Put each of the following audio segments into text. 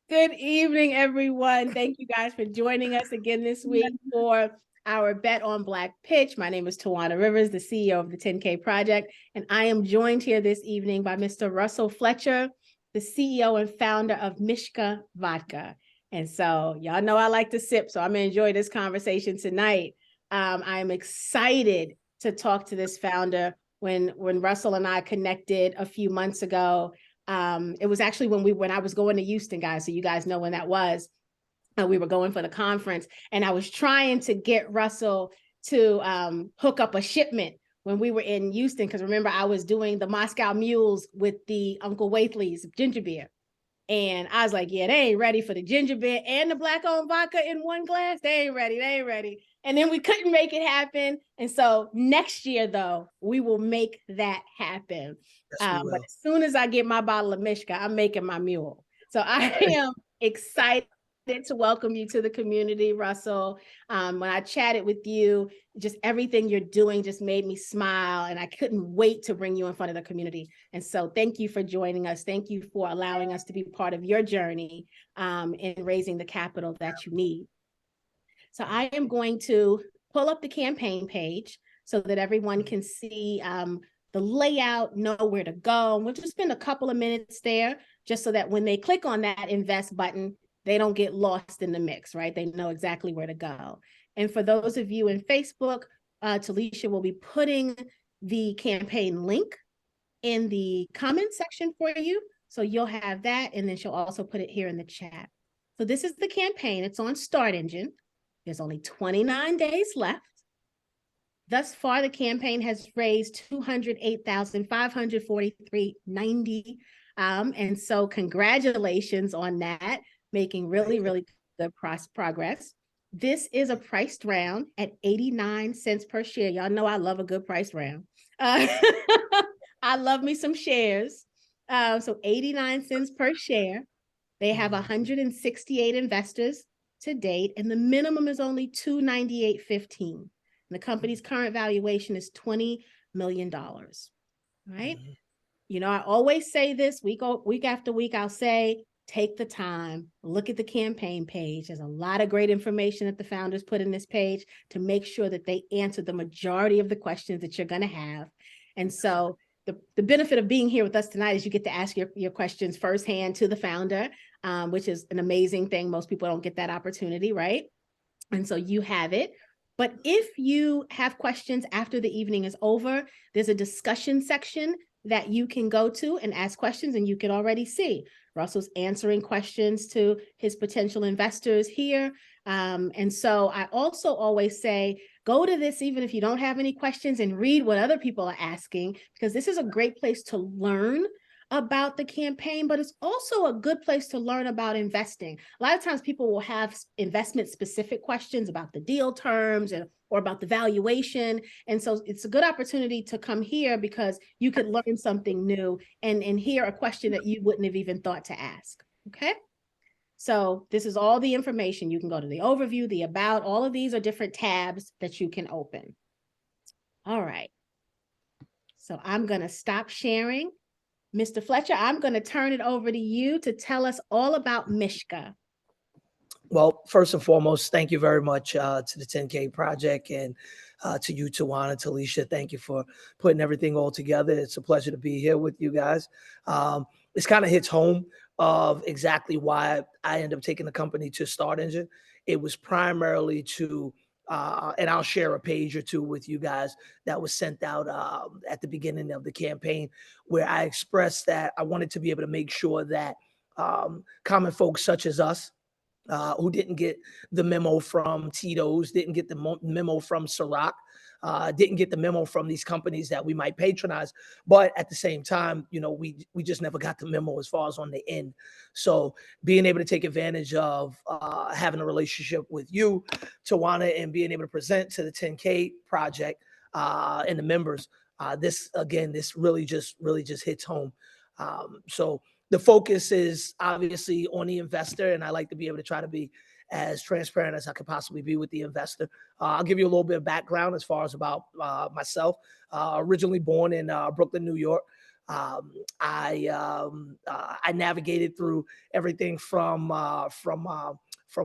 Good evening, everyone. Thank you guys for joining us again this week for our Bet on Black pitch. My name is Tawana Rivers, the CEO of the 10K Project, and I am joined here this evening by Mr. Russell Fletcher, the CEO and founder of Mishka Vodka. And so y'all know I like to sip, so I'm going to enjoy this conversation tonight. I am excited to talk to this founder. When Russell and I connected a few months ago, it was actually when I was going to Houston, guys. So you guys know when that was. We were going for the conference, and I was trying to get Russell to hook up a shipment when we were in Houston. Because remember, I was doing the Moscow Mules with the Uncle Waithley's ginger beer. And I was like, yeah, they ain't ready for the ginger beer and the black-owned vodka in one glass. They ain't ready. They ain't ready. And then we couldn't make it happen. And so next year, though, we will make that happen. Yes, But as soon as I get my bottle of Mishka, I'm making my mule. So I am excited to welcome you to the community, Russell. When I chatted with you, just everything you're doing just made me smile, and I couldn't wait to bring you in front of the community. And so thank you for joining us. Thank you for allowing us to be part of your journey in raising the capital that you need. So I am going to pull up the campaign page so that everyone can see the layout, know where to go. We'll just spend a couple of minutes there just so that when they click on that invest button, they don't get lost in the mix, right? They know exactly where to go. And for those of you in Facebook, Talisha will be putting the campaign link in the comment section for you. So you'll have that, and then she'll also put it here in the chat. So this is the campaign. It's on Start Engine. There's only 29 days left. Thus far, the campaign has raised $208,543.90. And so congratulations on that, making really, really good progress. This is a priced round at 89 cents per share. Y'all know I love a good priced round. I love me some shares. So 89 cents per share. They have 168 investors to date, and the minimum is only $298.15. The company's current valuation is $20 million. Right? You know, I always say this week after week, I'll say, take the time, look at the campaign page. There's a lot of great information that the founders put in this page to make sure that they answer the majority of the questions that you're going to have. And so the benefit of being here with us tonight is you get to ask your questions firsthand to the founder, which is an amazing thing. Most people don't get that opportunity, right? And so you have it. But if you have questions after the evening is over, there's a discussion section that you can go to and ask questions, and you can already see Russell's answering questions to his potential investors here. And so I also always say, go to this even if you don't have any questions and read what other people are asking, because this is a great place to learn about the campaign, but it's also a good place to learn about investing. A lot of times people will have investment specific questions about the deal terms or about the valuation. And so it's a good opportunity to come here because you could learn something new and hear a question that you wouldn't have even thought to ask. Okay. So this is all the information. You can go to the overview, the about, all of these are different tabs that you can open. All right. So I'm going to stop sharing. Mr. Fletcher, I'm going to turn it over to you to tell us all about Mishka. Well, first and foremost, thank you very much to the 10K Project and to you, Tawana, Talisha. Thank you for putting everything all together. It's a pleasure to be here with you guys. This kind of hits home of exactly why I ended up taking the company to Start Engine. It was primarily to and I'll share a page or two with you guys that was sent out at the beginning of the campaign, where I expressed that I wanted to be able to make sure that common folks such as us, who didn't get the memo from Tito's, didn't get the memo from Ciroc, didn't get the memo from these companies that we might patronize. But at the same time, you know, we just never got the memo as far as on the end. So being able to take advantage of having a relationship with you, Tawana, and being able to present to the 10K Project and the members, this really just hits home. So the focus is obviously on the investor, and I like to be able to try to be as transparent as I could possibly be with the investor. I'll give you a little bit of background as far as about myself. Originally born in Brooklyn, New York. I navigated through everything from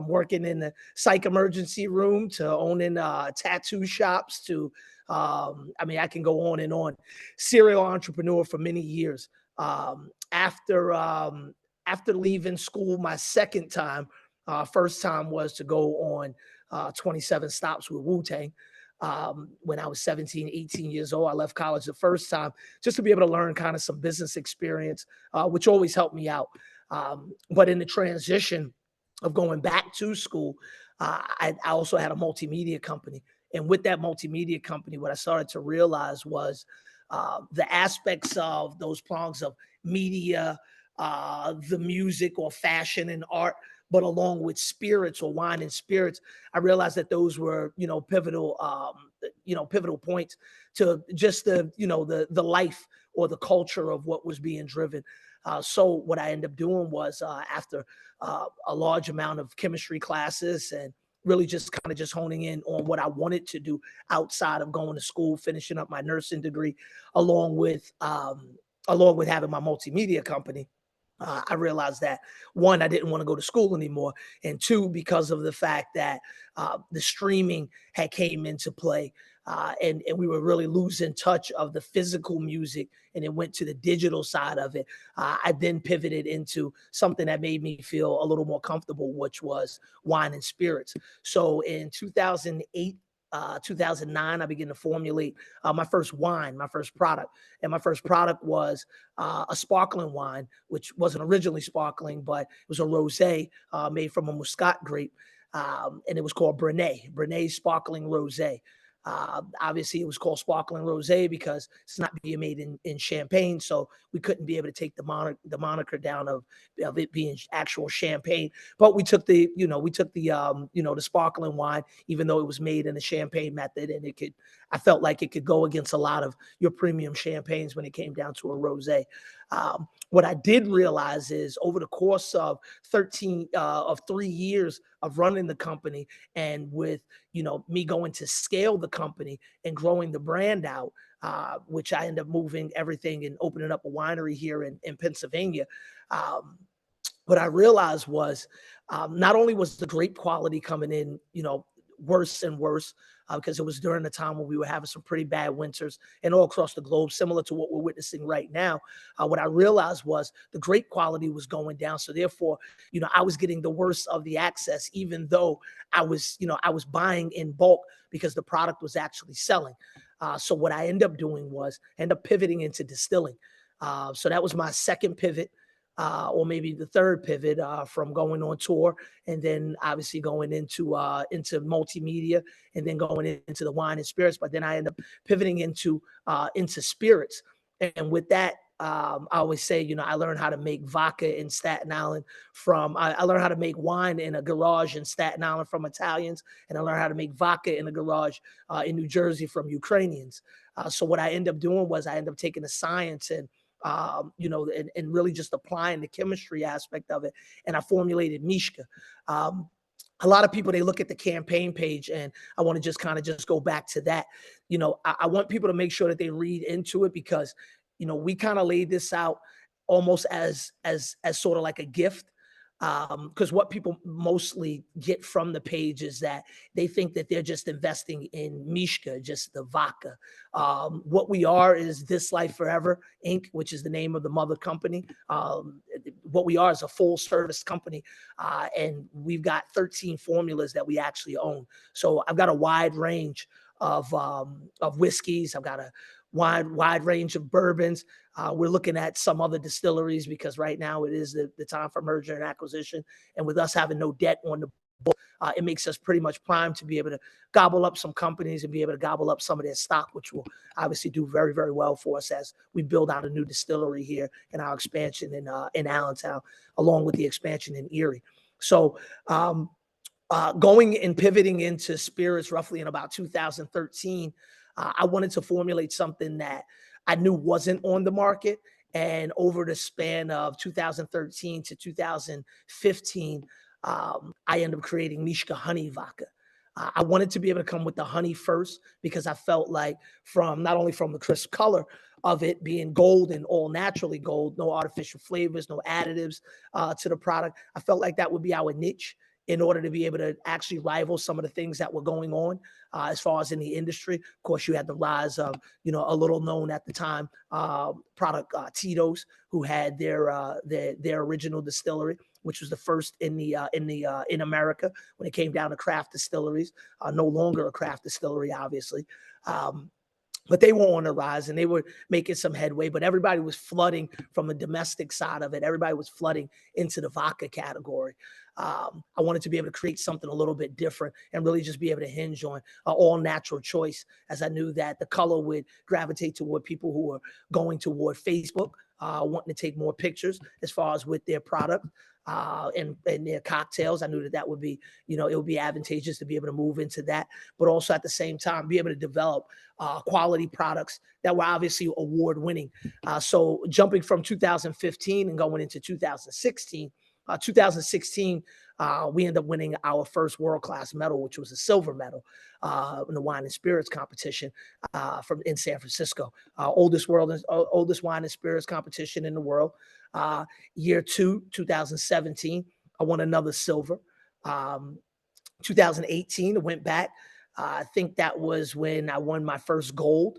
working in the psych emergency room to owning tattoo shops to I mean, I can go on and on. Serial entrepreneur for many years. After leaving school my second time, first time was to go on 27 stops with Wu-Tang. When I was 17, 18 years old, I left college the first time just to be able to learn kind of some business experience, which always helped me out. But in the transition of going back to school, I also had a multimedia company. And with that multimedia company, what I started to realize was the aspects of those prongs of media, the music or fashion and art, but along with spirits or wine and spirits, I realized that those were, pivotal points to just the life or the culture of what was being driven. So what I ended up doing was after a large amount of chemistry classes and really just kind of just honing in on what I wanted to do outside of going to school, finishing up my nursing degree, along with having my multimedia company. I realized that one, I didn't want to go to school anymore, and two, because of the fact that the streaming had came into play, and we were really losing touch of the physical music, and it went to the digital side of it. I then pivoted into something that made me feel a little more comfortable, which was wine and spirits. So in 2008. 2009, I began to formulate my first wine, my first product. And my first product was a sparkling wine, which wasn't originally sparkling, but it was a rosé made from a Muscat grape. And it was called Brenet Sparkling Rosé. Obviously, it was called Sparkling Rosé because it's not being made in Champagne, so we couldn't be able to take the moniker down of it being actual champagne. But we took the sparkling wine, even though it was made in the champagne method, and I felt like it could go against a lot of your premium champagnes when it came down to a rosé. What I did realize is over the course of 3 years of running the company, and with me going to scale the company and growing the brand out, which I ended up moving everything and opening up a winery here in Pennsylvania. What I realized was not only was the grape quality coming in, worse and worse, because it was during the time when we were having some pretty bad winters and all across the globe, similar to what we're witnessing right now. What I realized was the grape quality was going down. So therefore, I was getting the worst of the access, even though I was buying in bulk because the product was actually selling. So what I ended up doing was end up pivoting into distilling. So that was my second pivot. Or maybe the third pivot from going on tour, and then obviously going into multimedia, and then going into the wine and spirits. But then I end up pivoting into spirits, and with that, I always say, I learned how to make vodka in Staten Island I learned how to make wine in a garage in Staten Island from Italians, and I learned how to make vodka in a garage in New Jersey from Ukrainians. So what I end up doing was I end up taking the science and really just applying the chemistry aspect of it. And I formulated Mishka. A lot of people, they look at the campaign page, and I want to just kind of just go back to that. I want people to make sure that they read into it, because, we kind of laid this out almost as sort of like a gift. Because what people mostly get from the page is that they think that they're just investing in Mishka, just the vodka. What we are is This Life Forever Inc., which is the name of the mother company. What we are is a full service company, and we've got 13 formulas that we actually own. So I've got a wide range of whiskeys. I've got a wide range of bourbons. We're looking at some other distilleries, because right now it is the time for merger and acquisition. And with us having no debt on the book, it makes us pretty much primed to be able to gobble up some companies and be able to gobble up some of their stock, which will obviously do very, very well for us as we build out a new distillery here in our expansion in Allentown, along with the expansion in Erie. So going and pivoting into spirits roughly in about 2013, I wanted to formulate something that I knew wasn't on the market. And over the span of 2013 to 2015, I ended up creating Mishka Honey Vodka. I wanted to be able to come with the honey first because I felt like from not only from the crisp color of it being gold and all naturally gold, no artificial flavors, no additives to the product, I felt like that would be our niche in order to be able to actually rival some of the things that were going on as far as in the industry. Of course, you had the rise of, a little known at the time product Tito's, who had their original distillery, which was the first in America when it came down to craft distilleries. No longer a craft distillery, obviously. But they were on the rise and they were making some headway, but everybody was flooding from the domestic side of it. Everybody was flooding into the vodka category. I wanted to be able to create something a little bit different and really just be able to hinge on all natural choice, as I knew that the color would gravitate toward people who were going toward Facebook, wanting to take more pictures as far as with their product. And their cocktails. I knew that would be, it would be advantageous to be able to move into that, but also at the same time, be able to develop quality products that were obviously award winning. So jumping from 2015 and going into 2016, 2016, we ended up winning our first world-class medal, which was a silver medal in the wine and spirits competition in San Francisco. Oldest wine and spirits competition in the world. Year two, 2017, I won another silver. 2018, I went back. I think that was when I won my first gold.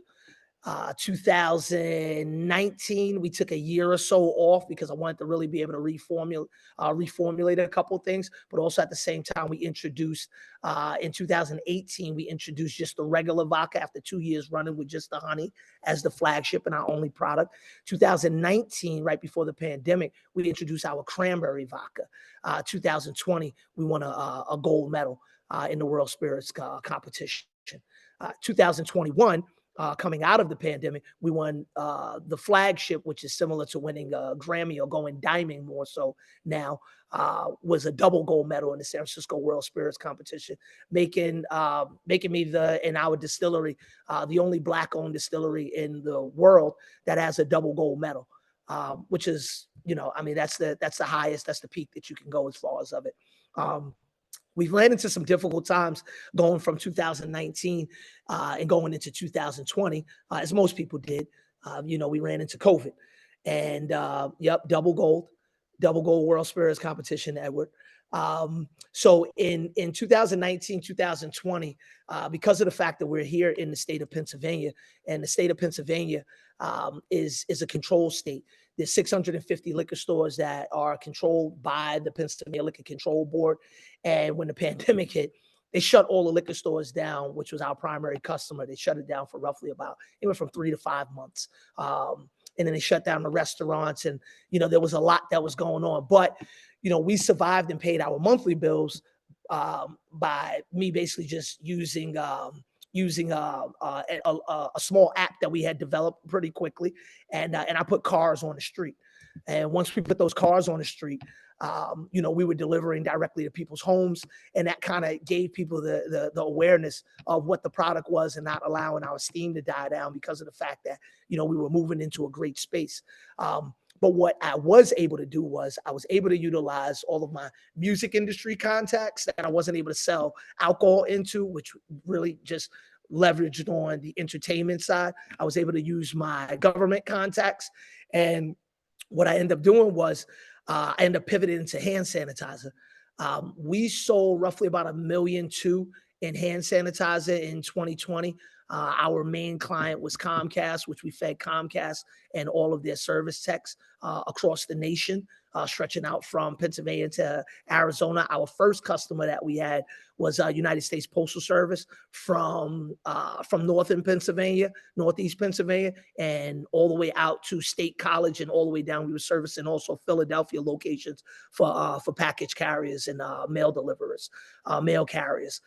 2019, we took a year or so off because I wanted to really be able to reformulate a couple things, but also at the same time, we introduced, in 2018, we introduced just the regular vodka after 2 years running with just the honey as the flagship and our only product. 2019, right before the pandemic, we introduced our cranberry vodka. 2020, we won a gold medal in the World Spirits competition. 2021, coming out of the pandemic, we won the flagship, which is similar to winning a Grammy or going diamond more so now, was a double gold medal in the San Francisco World Spirits competition, making me in our distillery, the only Black-owned distillery in the world that has a double gold medal, which is, that's the highest, that's the peak that you can go as far as of it. We ran into some difficult times going from 2019 and going into 2020, as most people did. We ran into COVID, and double gold World Spirits competition, Edward. So in 2019, 2020, because of the fact that we're here in the state of Pennsylvania, and the state of Pennsylvania is a control state. There's 650 liquor stores that are controlled by the Pennsylvania Liquor Control Board. And when the pandemic hit, they shut all the liquor stores down, which was our primary customer. They shut it down for roughly it went from 3 to 5 months. And then they shut down the restaurants, and, there was a lot that was going on. But, we survived and paid our monthly bills by me basically just using a small app that we had developed pretty quickly. And I put cars on the street. And once we put those cars on the street, we were delivering directly to people's homes. And that kind of gave people the awareness of what the product was and not allowing our steam to die down because of the fact that, we were moving into a great space. But what I was able to do was I was able to utilize all of my music industry contacts that I wasn't able to sell alcohol into, which really just leveraged on the entertainment side. I was able to use my government contacts. And what I ended up doing was I ended up pivoting into hand sanitizer. We sold roughly about 1.2 million in hand sanitizer in 2020. Our main client was Comcast, which we fed Comcast and all of their service techs across the nation, stretching out from Pennsylvania to Arizona. Our first customer that we had was United States Postal Service from northeast Pennsylvania, and all the way out to State College and all the way down. We were servicing also Philadelphia locations for package carriers and mail deliverers, mail carriers.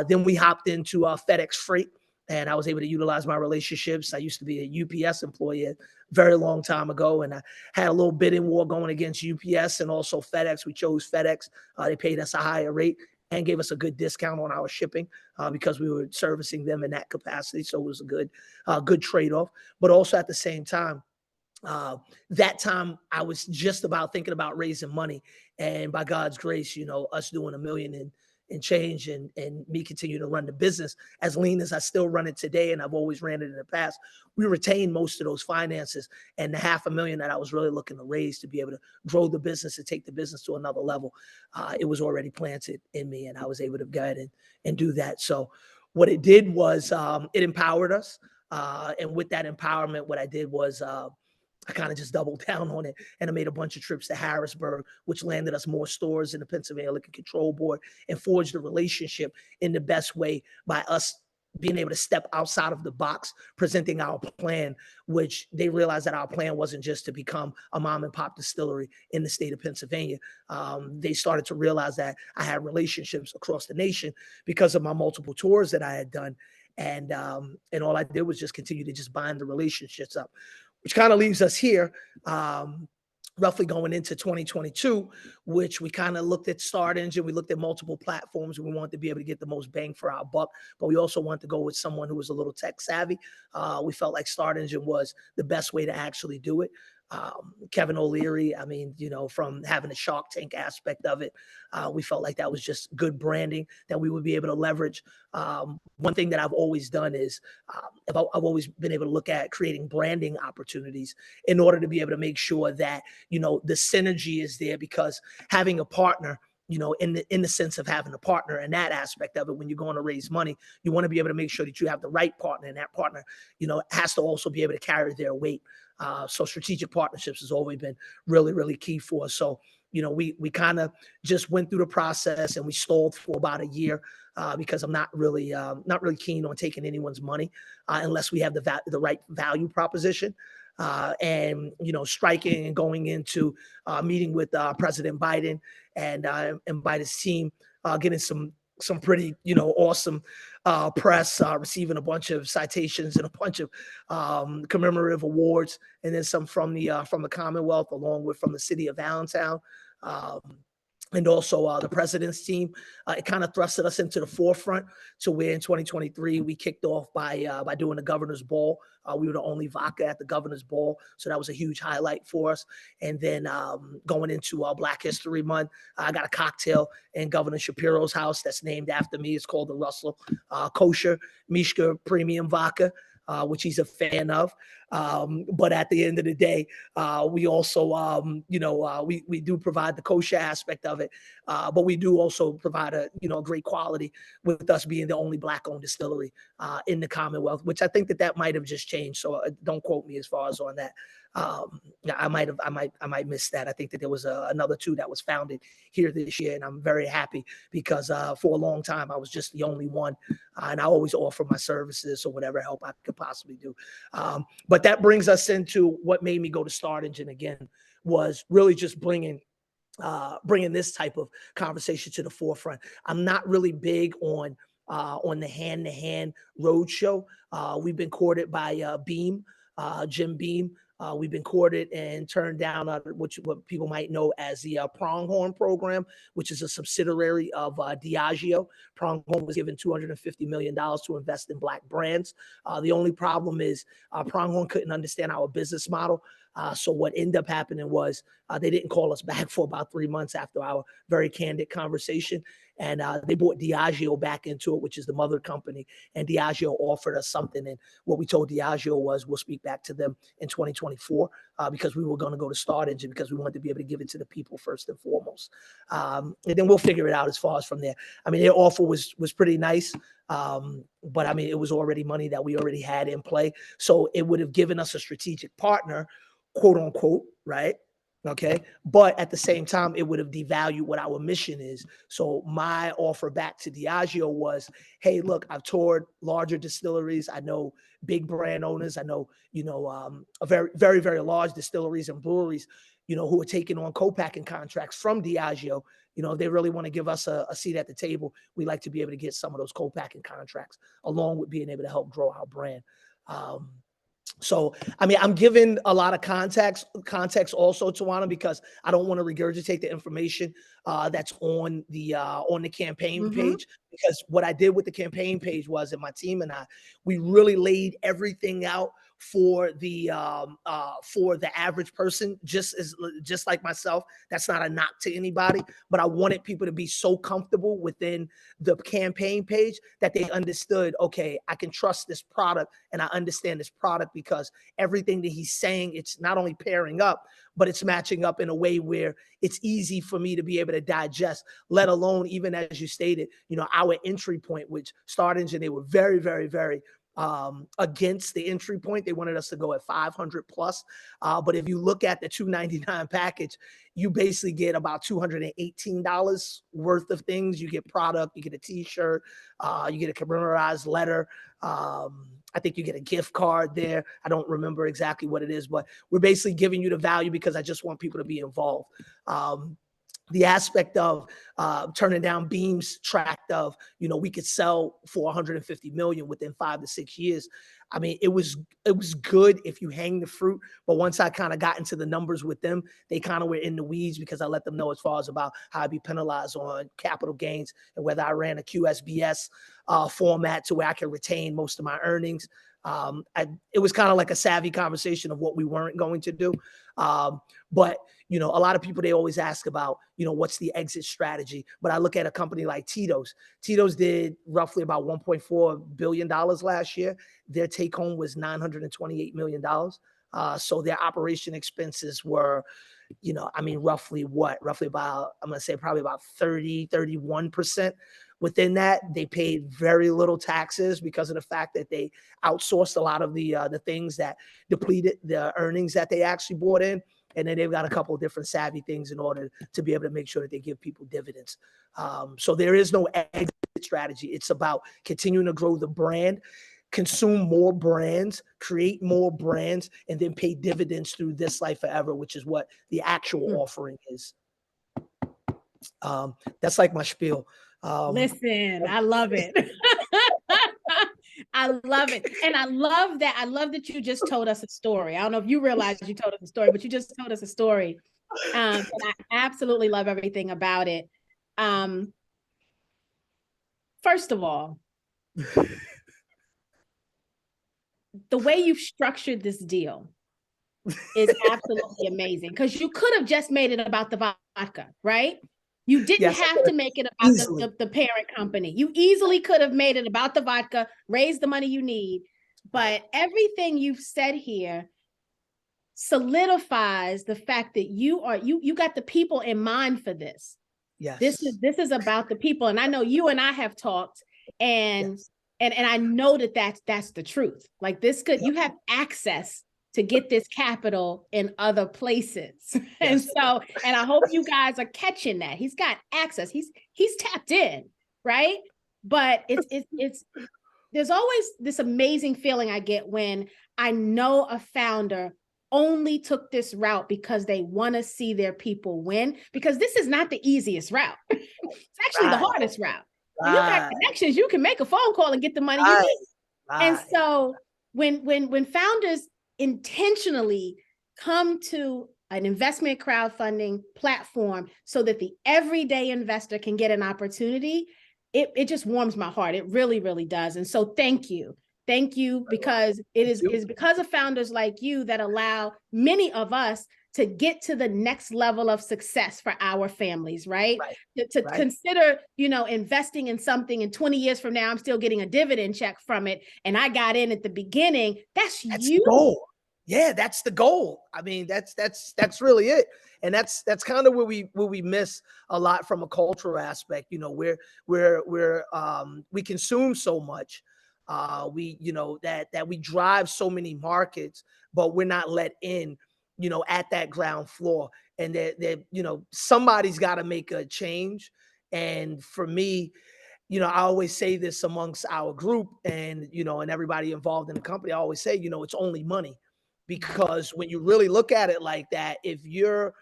Then we hopped into FedEx Freight. And I was able to utilize my relationships. I used to be a UPS employee a very long time ago, and I had a little bidding war going against UPS and also FedEx. We chose FedEx. They paid us a higher rate and gave us a good discount on our shipping because we were servicing them in that capacity. So it was a good trade-off. But also at the same time, that time I was just about thinking about raising money. And by God's grace, us doing $1 million and change, and me continue to run the business as lean as I still run it today, and I've always ran it in the past, we retained most of those finances, and the $500,000 that I was really looking to raise to be able to grow the business and take the business to another level, it was already planted in me, and I was able to go ahead and do that. So what it did was it empowered us. And with that empowerment, what I did was I kind of just doubled down on it, and I made a bunch of trips to Harrisburg, which landed us more stores in the Pennsylvania Liquor Control Board, and forged a relationship in the best way by us being able to step outside of the box, presenting our plan, which they realized that our plan wasn't just to become a mom and pop distillery in the state of Pennsylvania. They started to realize that I had relationships across the nation because of my multiple tours that I had done. And all I did was just continue to just bind the relationships up, which kind of leaves us here, roughly going into 2022, which we kind of looked at Start Engine. We looked at multiple platforms. We wanted to be able to get the most bang for our buck, but we also wanted to go with someone who was a little tech savvy. We felt like Start Engine was the best way to actually do it. Kevin O'Leary, I mean, from having a Shark Tank aspect of it, we felt like that was just good branding that we would be able to leverage. One thing that I've always done is I've always been able to look at creating branding opportunities in order to be able to make sure that, the synergy is there, because having a partner, in the sense of having a partner and that aspect of it, when you're going to raise money, you want to be able to make sure that you have the right partner, and that partner, has to also be able to carry their weight. So strategic partnerships has always been really, really key for us. So, we kind of just went through the process, and we stalled for about a year because I'm not really keen on taking anyone's money unless we have the right value proposition. And striking and going into meeting with President Biden and Biden's team, getting some pretty awesome press, receiving a bunch of citations and a bunch of commemorative awards, and then some from the Commonwealth, along with from the city of Allentown. And also the president's team. It kind of thrusted us into the forefront to where in 2023 we kicked off by doing the governor's ball. We were the only vodka at the governor's ball, so that was a huge highlight for us. And then going into Black History Month, I got a cocktail in Governor Shapiro's house that's named after me. It's called the Russell Kosher Mishka Premium Vodka, which he's a fan of. But at the end of the day, we also, we do provide the kosher aspect of it, but we do also provide a great quality, with us being the only Black-owned distillery in the Commonwealth, which I think that might have just changed. So don't quote me as far as on that. I might miss that. I think that there was another two that was founded here this year, and I'm very happy because for a long time I was just the only one, and I always offer my services or whatever help I could possibly do. But that brings us into what made me go to Start Engine again, was really just bringing this type of conversation to the forefront. I'm not really big on the hand-to-hand roadshow. We've been courted by Beam, Jim Beam. We've been courted and turned down, what people might know as the Pronghorn program, which is a subsidiary of Diageo. Pronghorn was given $250 million to invest in Black brands. The only problem is Pronghorn couldn't understand our business model. So what ended up happening was they didn't call us back for about 3 months after our very candid conversation. And they brought Diageo back into it, which is the mother company. And Diageo offered us something. And what we told Diageo was we'll speak back to them in 2024 because we were going to go to Start Engine because we wanted to be able to give it to the people first and foremost. And then we'll figure it out as far as from there. I mean, their offer was pretty nice. But I mean, it was already money that we already had in play. So it would have given us a strategic partner, quote unquote, right? Okay. But at the same time, it would have devalued what our mission is. So my offer back to Diageo was, hey, look, I've toured larger distilleries. I know big brand owners. I know, a very, very, very large distilleries and breweries, who are taking on co-packing contracts from Diageo. If they really want to give us a seat at the table, we like to be able to get some of those co-packing contracts along with being able to help grow our brand. So, I mean, I'm giving a lot of context also, Tawana, because I don't want to regurgitate the information that's on the campaign page. Because what I did with the campaign page was, and my team and I, we really laid everything out for the average person, just like myself. That's not a knock to anybody, but I wanted people to be so comfortable within the campaign page that they understood, okay, I can trust this product and I understand this product because everything that he's saying, it's not only pairing up, but it's matching up in a way where it's easy for me to be able to digest, let alone, even as you stated, our entry point, which Start Engine, they were very, very, very against the entry point. They wanted us to go at 500 plus. But if you look at the $299 package, you basically get about $218 worth of things. You get product, you get a t-shirt, you get a commemorized letter. I think you get a gift card there. I don't remember exactly what it is, but we're basically giving you the value because I just want people to be involved. The aspect of turning down Beam's tract of, we could sell for 150 million within 5 to 6 years. I mean, it was good if you hang the fruit, but once I kind of got into the numbers with them, they kind of were in the weeds because I let them know as far as about how I'd be penalized on capital gains and whether I ran a QSBS format to where I could retain most of my earnings. It was kind of like a savvy conversation of what we weren't going to do. But a lot of people, they always ask about, what's the exit strategy? But I look at a company like Tito's. Tito's did roughly about $1.4 billion last year. Their take home was $928 million. So their operation expenses were, roughly about, I'm going to say probably about 31%. Within that, they paid very little taxes because of the fact that they outsourced a lot of the things that depleted the earnings that they actually brought in. And then they've got a couple of different savvy things in order to be able to make sure that they give people dividends. So there is no exit strategy. It's about continuing to grow the brand, consume more brands, create more brands, and then pay dividends through This Life Forever, which is what the actual offering is. That's like my spiel. Listen, I love it. I love it. And I love that you just told us a story. I don't know if you realize you told us a story, but you just told us a story. And I absolutely love everything about it. First of all, the way you've structured this deal is absolutely amazing, because you could have just made it about the vodka, right? You didn't have to make it about the parent company. You easily could have made it about the vodka, raise the money you need. But everything you've said here solidifies the fact that you got the people in mind for this. Yes. This is about the people. And I know you and I have talked, and I know that's the truth. Like you have access to get this capital in other places. Yes. And I hope you guys are catching that. He's got access. He's tapped in, right? But it's there's always this amazing feeling I get when I know a founder only took this route because they want to see their people win, because this is not the easiest route. It's actually the hardest route. When you got connections, you can make a phone call and get the money you need. And so when founders intentionally come to an investment crowdfunding platform so that the everyday investor can get an opportunity, it just warms my heart. It really, really does. And so thank you. Thank you, because it is because of founders like you that allow many of us to get to the next level of success for our families, right? To consider, investing in something, and 20 years from now, I'm still getting a dividend check from it, and I got in at the beginning. That's you. The goal. Yeah, that's the goal. I mean, that's really it. And that's kind of where we miss a lot from a cultural aspect. We consume so much. That we drive so many markets, but we're not let in, at that ground floor. And that somebody's got to make a change. And for me, I always say this amongst our group and everybody involved in the company. I always say, it's only money, because when you really look at it like that, if we're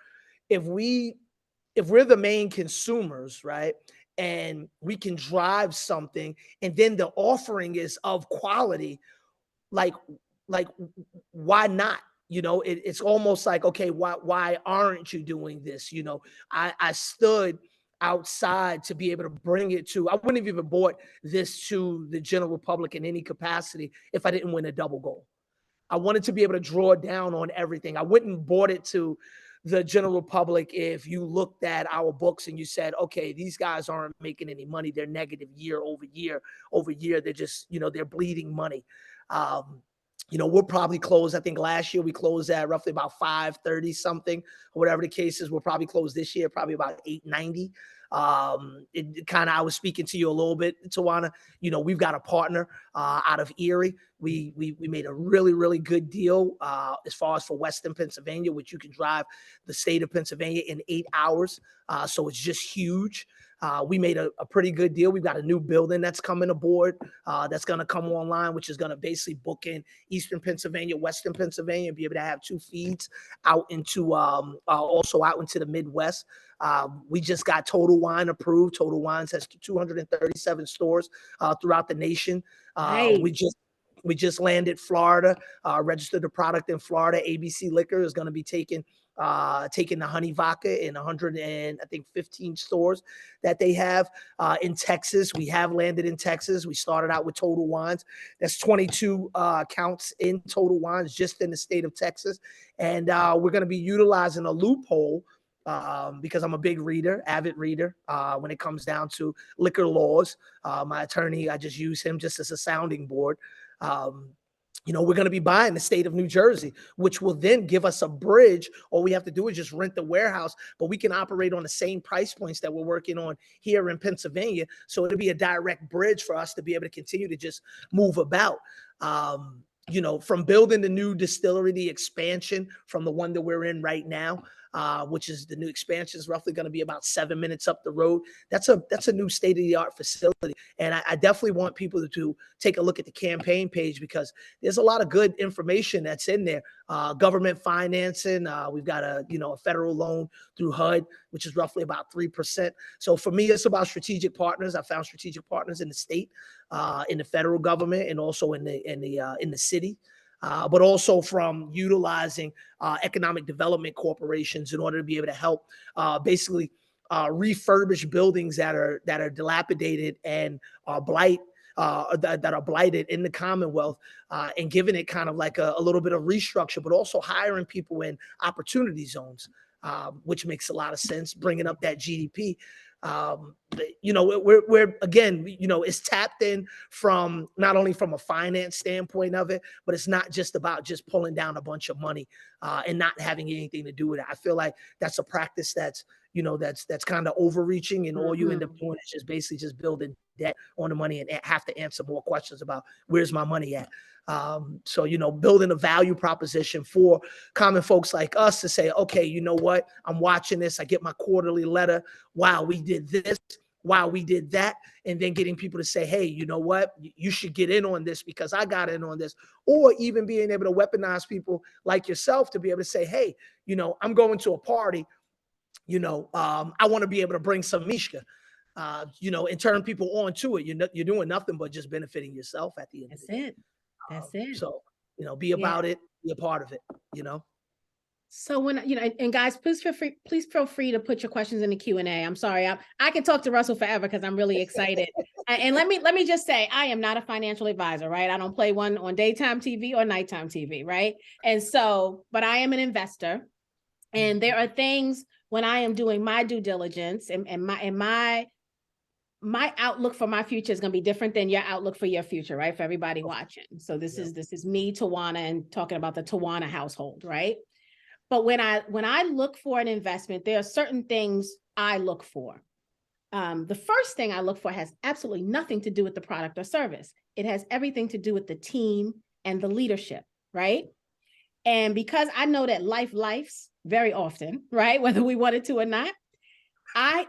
the main consumers, right? And we can drive something, and then the offering is of quality, like why not? It's almost like, okay, why aren't you doing this? I stood outside to be able to bring it to, I wouldn't have even brought this to the general public in any capacity if I didn't win a double gold. I wanted to be able to draw down on everything. I wouldn't bought it to the general public if you looked at our books and you said, okay, these guys aren't making any money. They're negative year over year over year. They're just, they're bleeding money. We'll probably close. I think last year we closed at roughly about 530 something, or whatever the case is. We'll probably close this year, probably about 890. It kind of, I was speaking to you a little bit, Tawana. We've got a partner out of Erie. We made a really, really good deal as far as for Western Pennsylvania, which you can drive the state of Pennsylvania in 8 hours. So it's just huge. We made a pretty good deal. We've got a new building that's coming aboard that's going to come online, which is going to basically book in Eastern Pennsylvania, Western Pennsylvania, and be able to have 2 feeds out into also out into the Midwest. We just got Total Wine approved. Total Wines has 237 stores throughout the nation. Nice. We just landed Florida, registered the product in Florida. ABC Liquor is going to be taking the honey vodka in 115 stores that they have in Texas. We have landed in Texas. We started out with Total Wines. That's 22 counts in Total Wines just in the state of Texas. And we're going to be utilizing a loophole because I'm a big reader, avid reader, when it comes down to liquor laws. My attorney, I just use him just as a sounding board. We're going to be buying the state of New Jersey, which will then give us a bridge. All we have to do is just rent the warehouse, but we can operate on the same price points that we're working on here in Pennsylvania. So it'll be a direct bridge for us to be able to continue to just move about. From building the new distillery, the expansion from the one that we're in right now, which is the new expansion is roughly going to be about 7 minutes up the road. That's a new state-of-the-art facility. And I definitely want people to take a look at the campaign page because there's a lot of good information that's in there. Government financing. We've got a federal loan through HUD, which is roughly about 3%. So for me, it's about strategic partners. I found strategic partners in the state, in the federal government, and also in the city. But also from utilizing economic development corporations in order to be able to help basically refurbish buildings that are dilapidated and that are blighted in the Commonwealth, and giving it kind of like a little bit of restructure, but also hiring people in opportunity zones, which makes a lot of sense, bringing up that GDP. We're again, it's tapped in from not only from a finance standpoint of it, but it's not just about just pulling down a bunch of money and not having anything to do with it. I feel like that's a practice that's kind of overreaching, and all you end up doing is just basically just building debt on the money and have to answer more questions about where's my money at. So building a value proposition for common folks like us to say, okay, you know what? I'm watching this. I get my quarterly letter. Wow, we did this. Wow, we did that. And then getting people to say, hey, you know what? You should get in on this because I got in on this. Or even being able to weaponize people like yourself to be able to say, hey, I'm going to a party. I want to be able to bring some Mishka, and turn people on to it. You're doing nothing but just benefiting yourself at the end of the day. That's it. So, be about it, be a part of it, So when, and guys, please feel free to put your questions in the Q&A. I'm sorry. I can talk to Russell forever because I'm really excited. And let me just say, I am not a financial advisor, right? I don't play one on daytime TV or nighttime TV, right? And so, but I am an investor. And there are things when I am doing my due diligence and my outlook for my future is going to be different than your outlook for your future, right? For everybody watching. So this is me, Tawana, and talking about the Tawana household, right? But when I look for an investment, there are certain things I look for. The first thing I look for has absolutely nothing to do with the product or service. It has everything to do with the team and the leadership, right? And because I know that life's very often, right? Whether we want it to or not, I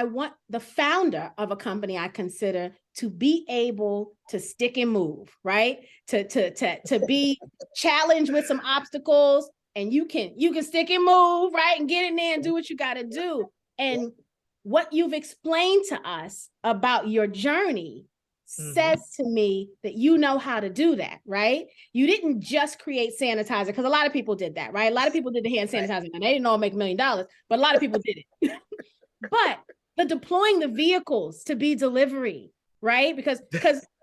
want the founder of a company I consider to be able to stick and move, right? To be challenged with some obstacles, and you can stick and move, right? And get in there and do what you got to do. And what you've explained to us about your journey says to me that you know how to do that, right? You didn't just create sanitizer, because a lot of people did that, right? A lot of people did the hand sanitizer, and they didn't all make $1 million, but a lot of people did it. But the deploying the vehicles to be delivery, right? Because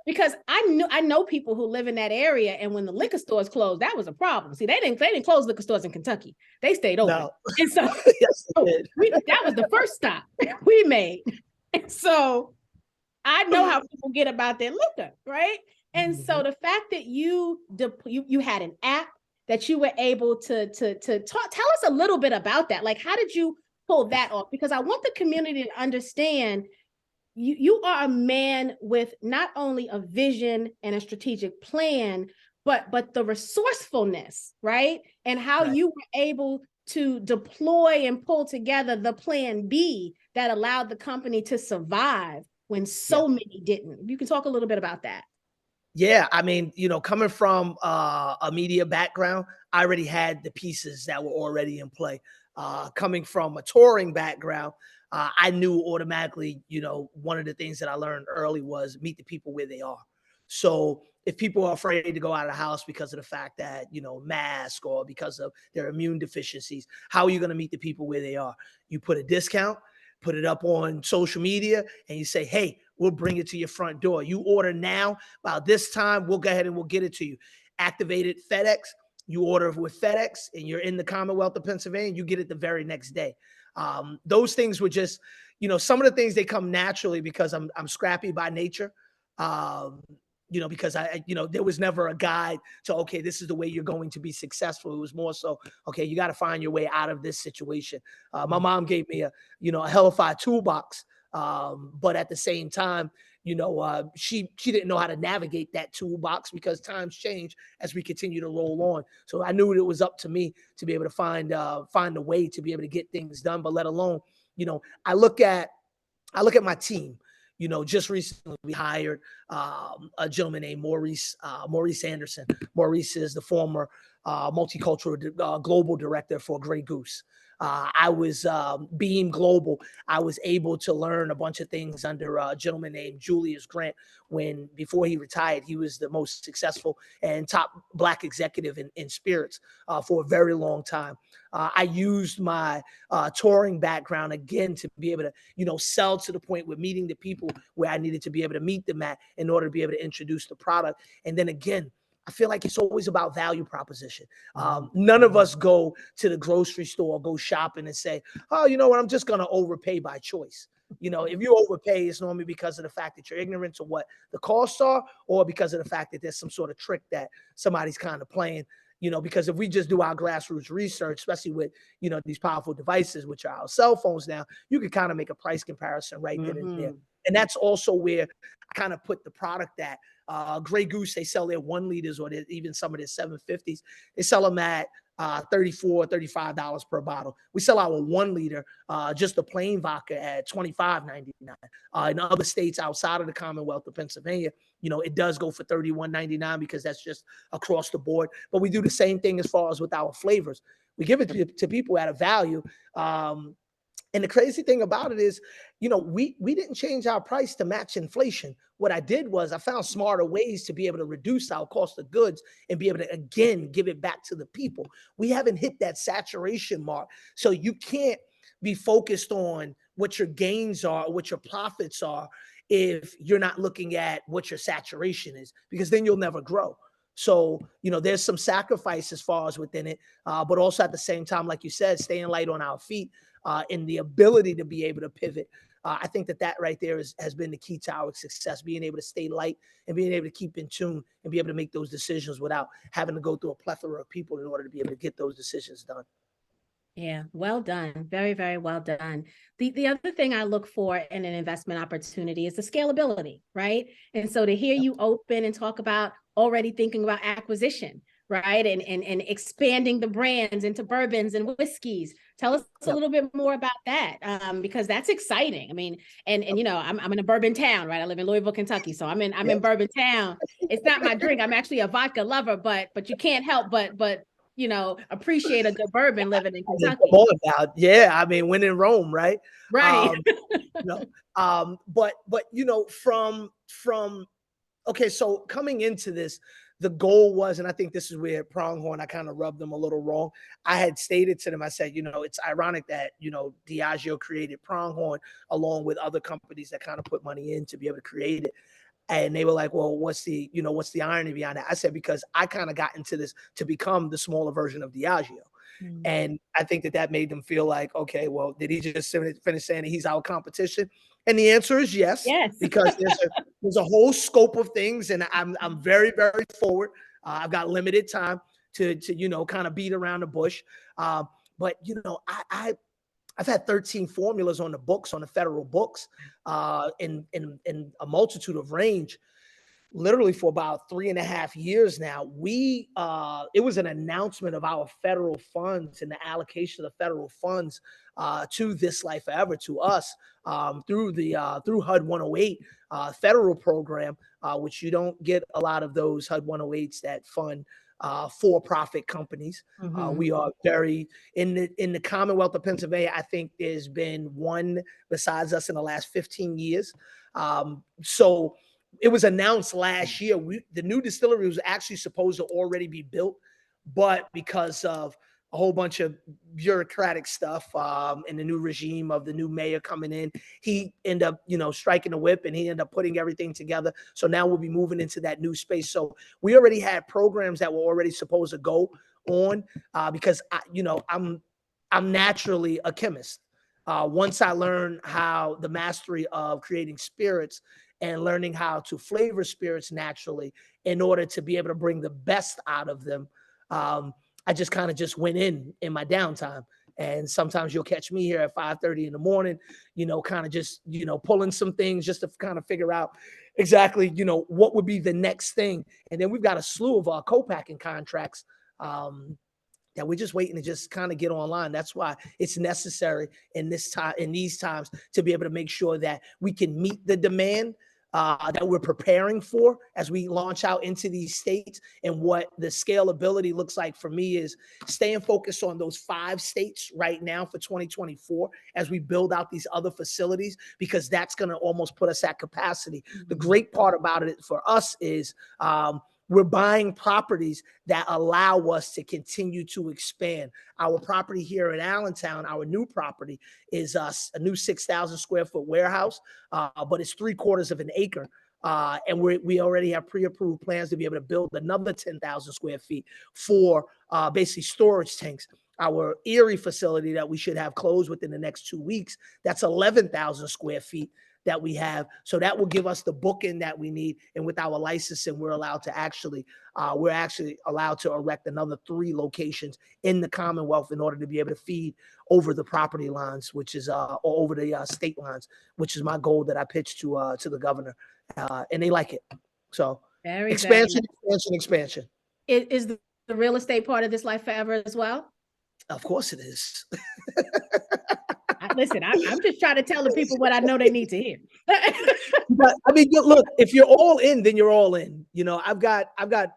because I know people who live in that area, and when the liquor stores closed, that was a problem. See, they didn't close liquor stores in Kentucky; they stayed open, No. and so, Yes, so it that was the first stop we made. And so I know how people get about their liquor, right? And so the fact that you had an app that you were able to talk, tell us a little bit about that. Like, how did you pull that off? Because I want the community to understand you are a man with not only a vision and a strategic plan, but the resourcefulness, right? And how right. you were able to deploy and pull together the plan B that allowed the company to survive when Yeah. so many didn't. You can talk a little bit about that. Yeah, I mean, coming from a media background, I already had the pieces that were already in play. Coming from a touring background, I knew automatically, one of the things that I learned early was meet the people where they are. So if people are afraid to go out of the house because of the fact that, mask or because of their immune deficiencies, how are you going to meet the people where they are? You put a discount, put it up on social media, and you say, hey, we'll bring it to your front door. You order now, about this time, we'll go ahead and we'll get it to you. Activated FedEx, you order with FedEx and you're in the Commonwealth of Pennsylvania, you get it the very next day. Those things were just, some of the things, they come naturally because I'm scrappy by nature. Um, because there was never a guide to, okay, this is the way you're going to be successful. It was more so, okay, you got to find your way out of this situation. My mom gave me a hellified toolbox. But at the same time, she didn't know how to navigate that toolbox because times change as we continue to roll on. So I knew it was up to me to be able to find a way to be able to get things done. But let alone, I look at my team. Just recently we hired a gentleman named Maurice Anderson. Maurice is the former multicultural global director for Grey Goose. I was Beam Global. I was able to learn a bunch of things under a gentleman named Julius Grant. When before he retired, he was the most successful and top Black executive in spirits for a very long time. I used my touring background again to be able to, sell to the point where meeting the people where I needed to be able to meet them at in order to be able to introduce the product. And then again, I feel like it's always about value proposition. None of us go to the grocery store, go shopping and say, oh, you know what, I'm just going to overpay by choice. If you overpay, it's normally because of the fact that you're ignorant to what the costs are, or because of the fact that there's some sort of trick that somebody's kind of playing. Because if we just do our grassroots research, especially with, these powerful devices, which are our cell phones now, you can kind of make a price comparison right then and there. And that's also where I kind of put the product at. Grey Goose, they sell their 1 liters or even some of their 750s. They sell them at $34, $35 per bottle. We sell our 1 liter, just the plain vodka, at $25.99. In other states outside of the Commonwealth of Pennsylvania, it does go for $31.99 because that's just across the board. But we do the same thing as far as with our flavors. We give it to people at a value. And the crazy thing about it is, we didn't change our price to match inflation. What I did was I found smarter ways to be able to reduce our cost of goods and be able to, again, give it back to the people. We haven't hit that saturation mark. So you can't be focused on what your gains are, or what your profits are, if you're not looking at what your saturation is, because then you'll never grow. So, there's some sacrifice as far as within it, but also at the same time, like you said, staying light on our feet, and the ability to be able to pivot. I think that right there has been the key to our success, being able to stay light and being able to keep in tune and be able to make those decisions without having to go through a plethora of people in order to be able to get those decisions done. Yeah, well done. Very, very well done. The other thing I look for in an investment opportunity is the scalability, right? And so to hear you open and talk about already thinking about acquisition, right? And expanding the brands into bourbons and whiskeys. Tell us a little bit more about that, because that's exciting. I mean, and I'm in a bourbon town, right? I live in Louisville, Kentucky, so I'm in bourbon town. It's not my drink. I'm actually a vodka lover, but you can't help but appreciate a good bourbon living in Kentucky. Come on now. Yeah, I mean, when in Rome, right? Right. But from okay, so coming into this, the goal was, and I think this is where Pronghorn, I kind of rubbed them a little wrong. I had stated to them, I said, it's ironic that, Diageo created Pronghorn along with other companies that kind of put money in to be able to create it. And they were like, well, what's the irony behind that? I said, because I kind of got into this to become the smaller version of Diageo. And I think that made them feel like, okay, well, did he just finish saying that he's our competition? And the answer is yes, Yes. because there's a whole scope of things, and I'm very, very forward. I've got limited time to kind of beat around the bush. But I've had 13 formulas on the books, on the federal books, in a multitude of range, literally for about 3.5 years now. It was an announcement of our federal funds and the allocation of the federal funds to This Life Forever, to us, through HUD 108 federal program, which you don't get a lot of those HUD 108s that fund for-profit companies. We are very in the Commonwealth of Pennsylvania. I think there's been one besides us in the last 15 years. So it was announced last year. The new distillery was actually supposed to already be built, but because of a whole bunch of bureaucratic stuff in the new regime of the new mayor coming in, he ended up, striking the whip, and he ended up putting everything together. So now we'll be moving into that new space. So we already had programs that were already supposed to go on because I'm naturally a chemist. Once I learned how the mastery of creating spirits and learning how to flavor spirits naturally in order to be able to bring the best out of them, I just kind of just went in my downtime. And sometimes you'll catch me here at 5:30 in the morning, kind of just, pulling some things just to kind of figure out exactly, what would be the next thing. And then we've got a slew of co-packing contracts that we're just waiting to just kind of get online. That's why it's necessary in these times to be able to make sure that we can meet the demand that we're preparing for as we launch out into these states. And what the scalability looks like for me is staying focused on those 5 states right now for 2024 as we build out these other facilities, because that's going to almost put us at capacity. The great part about it for us is we're buying properties that allow us to continue to expand. Our property here in Allentown, our new property, is a new 6,000 square foot warehouse, but it's 3/4 of an acre. And we already have pre-approved plans to be able to build another 10,000 square feet for basically storage tanks. Our Erie facility that we should have closed within the next 2 weeks, that's 11,000 square feet that we have. So that will give us the bookend that we need. And with our licensing, we're actually allowed to erect another 3 locations in the Commonwealth in order to be able to feed over the property lines, which is or over the state lines, which is my goal that I pitched to the governor, and they like it. So expansion. Is the real estate part of This Life Forever as well? Of course it is. Listen, I'm just trying to tell the people what I know they need to hear. But I mean, look, if you're all in, then you're all in. I've got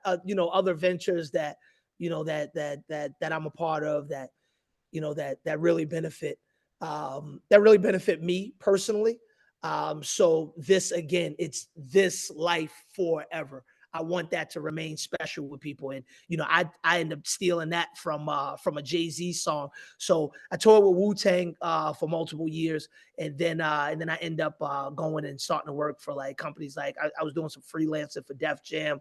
other ventures that that I'm a part of that really benefit me personally. So this, again, it's This Life Forever. I want that to remain special with people. And, I end up stealing that from a Jay-Z song. So I toured with Wu-Tang for multiple years. And then I end up going and starting to work for like companies like I was doing some freelancing for Def Jam,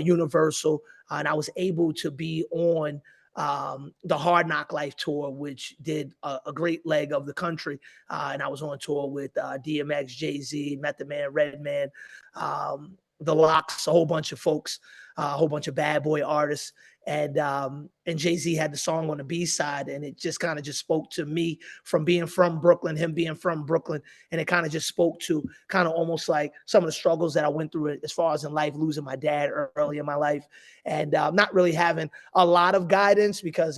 Universal, and I was able to be on the Hard Knock Life tour, which did a great leg of the country. And I was on tour with DMX, Jay-Z, Method Man, Redman, the Locks, a whole bunch of folks, a whole bunch of bad boy artists. And Jay-Z had the song on the B-side, and it just kind of just spoke to me from being from Brooklyn, him being from Brooklyn. And it kind of just spoke to kind of almost like some of the struggles that I went through as far as in life, losing my dad early in my life, and not really having a lot of guidance because,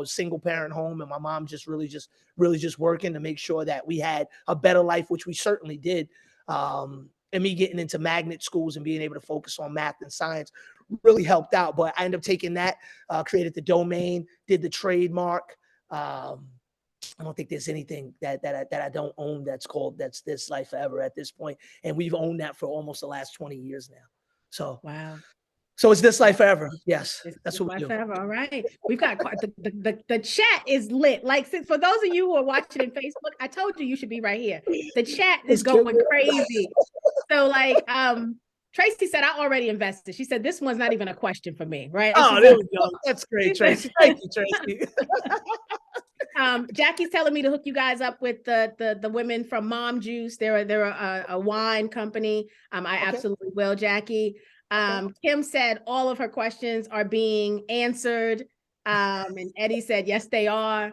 single parent home, and my mom just really working to make sure that we had a better life, which we certainly did. And me getting into magnet schools and being able to focus on math and science really helped out. But I ended up taking that, created the domain, did the trademark. I don't think there's anything that I don't own that's This Life Forever at this point. And we've owned that for almost the last 20 years now. So wow. So it's This Life Forever. Yes, that's what we do. Forever. All right. We've got quite the chat is lit. Like, for those of you who are watching in Facebook, I told you should be right here. The chat is going crazy. So like, Tracy said, I already invested. She said, this one's not even a question for me, right? Oh, there we go. That's great, Tracy. Thank you, Tracy. Jackie's telling me to hook you guys up with the women from Mom Juice. They're a wine company. I absolutely will, Jackie. Kim said all of her questions are being answered. And Eddie said, yes, they are.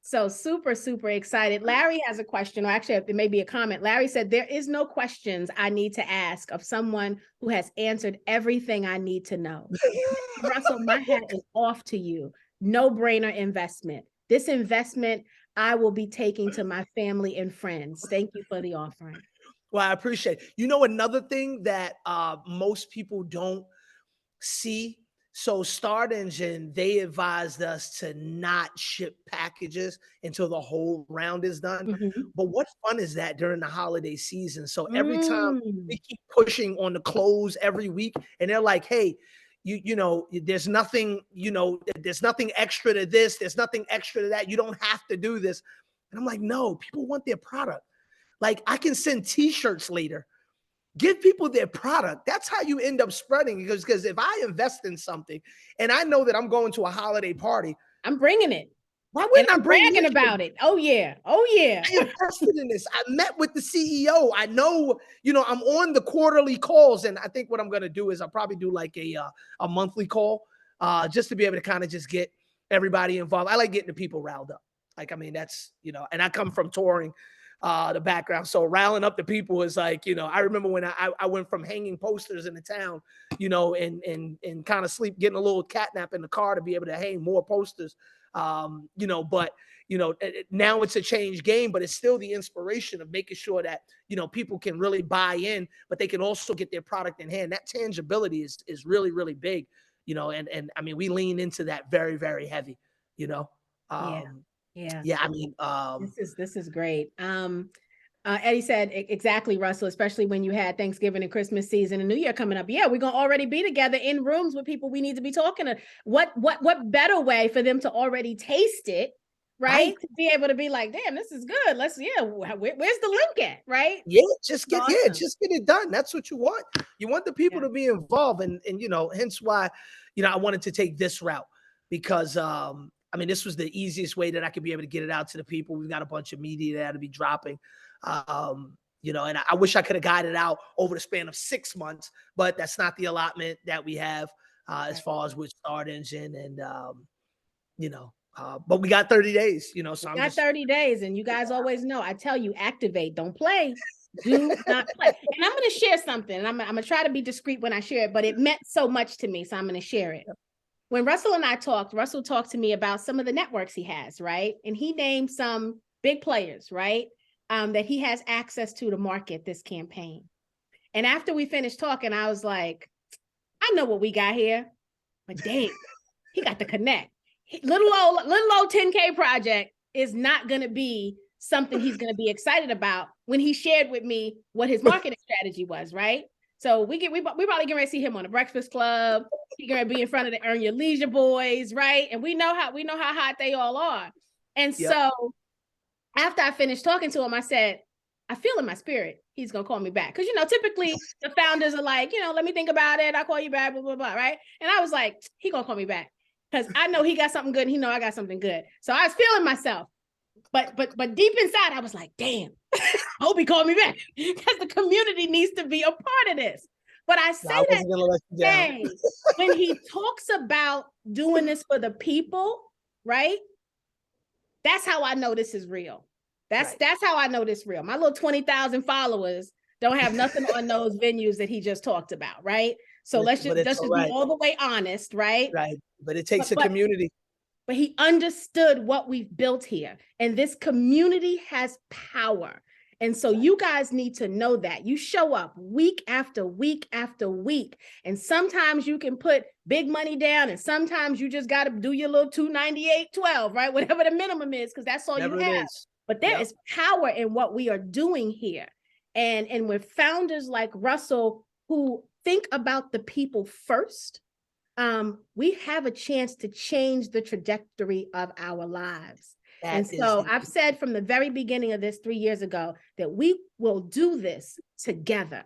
So super, super excited. Larry has a question, or actually it may be a comment. Larry said, there is no questions I need to ask of someone who has answered everything I need to know. Russell, my hat is off to you. No brainer investment. This investment I will be taking to my family and friends. Thank you for the offering. Well, I appreciate it. You know, another thing that most people don't see. So Start Engine, they advised us to not ship packages until the whole round is done. But what fun is that during the holiday season? So every time we keep pushing on the close every week, and they're like, hey, you know, there's nothing, you know, there's nothing extra to this. There's nothing extra to that. You don't have to do this. And I'm like, no, people want their product. Like, I can send t-shirts later. Give people their product. That's how you end up spreading. Because if I invest in something and I know that I'm going to a holiday party, I'm bringing it. Why wouldn't I bring bragging about it? Oh yeah. Oh yeah. I invested in this. I met with the CEO. I know, you know, I'm on the quarterly calls, and I think what I'm going to do is I'll probably do like a monthly call, just to be able to kind of just get everybody involved. I like getting the people riled up. Like, I mean, that's, you know, and I come from touring the background. So riling up the people is like, you know, I remember when I went from hanging posters in the town, you know, and kind of getting a little catnap in the car to be able to hang more posters, you know, but, you know, now it's a changed game, but it's still the inspiration of making sure that, you know, people can really buy in, but they can also get their product in hand. That tangibility is really, really big, you know, and I mean, we lean into that very, very heavy, you know. Yeah, I mean, this is great. Eddie said exactly, Russell, especially when you had Thanksgiving and Christmas season and New Year coming up. Yeah, we're gonna already be together in rooms with people we need to be talking to. What better way for them to already taste it, right? To be able to be like, damn, this is good. Let's where's the link at, right? Yeah, just get it done. That's what you want. You want the people to be involved, and you know, hence why, you know, I wanted to take this route because I mean, this was the easiest way that I could be able to get it out to the people. We've got a bunch of media that to be dropping, you know, and I wish I could have got it out over the span of 6 months, but that's not the allotment that we have as far as with Start Engine, and you know, but we got 30 days, you know, so I'm got 30 days, and you guys always know, I tell you, activate, don't play. Do not play. And I'm going to share something, and I'm going to try to be discreet when I share it, but it meant so much to me, so I'm going to share it. When Russell and I talked, Russell talked to me about some of the networks he has, right? And he named some big players, right? That he has access to market this campaign. And after we finished talking, I was like, I know what we got here, but damn, he got the connect. Little old 10K project is not going to be something he's going to be excited about when he shared with me what his marketing strategy was, right? So we probably get ready to see him on the Breakfast Club. He's gonna be in front of the Earn Your Leisure boys, right? And we know how hot they all are. And so after I finished talking to him, I said, I feel in my spirit he's gonna call me back. Because, you know, typically the founders are like, you know, let me think about it. I'll call you back, blah, blah, blah, right? And I was like, he gonna call me back. Because I know he got something good and he know I got something good. So I was feeling myself. But deep inside, I was like, damn, I hope he called me back. Because the community needs to be a part of this. But I say that to say, when he talks about doing this for the people, right? That's how I know this is real. That's how I know this is real. My little 20,000 followers don't have nothing on those venues that he just talked about, right? So let's just be all the way honest, right? Right. But it takes a community. But he understood what we've built here. And this community has power. And so you guys need to know that. You show up week after week after week. And sometimes you can put big money down, and sometimes you just got to do your little 298.12, right? Whatever the minimum is, because that's all you have. But there is power in what we are doing here. And with founders like Russell who think about the people first, we have a chance to change the trajectory of our lives. And so I've said from the very beginning of this 3 years ago that we will do this together.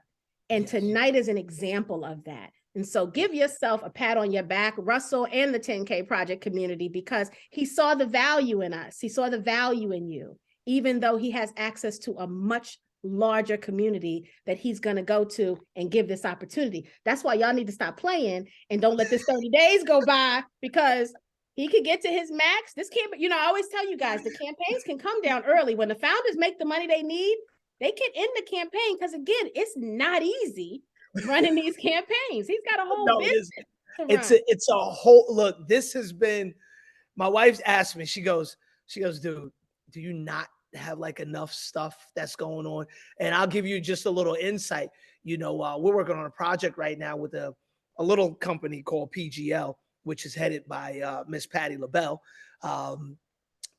And tonight is an example of that. And so give yourself a pat on your back, Russell and the 10K Project community, because he saw the value in us. He saw the value in you, even though he has access to a much larger community that he's going to go to and give this opportunity. That's why y'all need to stop playing and don't let this 30 days go by, because he could get to his max. This can't, you know, I always tell you guys, the campaigns can come down early. When the founders make the money they need, they can end the campaign, because again, it's not easy running these campaigns. He's got a whole business to run. It's a whole, look, this has been, my wife's asked me, she goes, dude, do you not have like enough stuff that's going on? And I'll give you just a little insight. You know, we're working on a project right now with a little company called PGL, which is headed by Miss Patty LaBelle.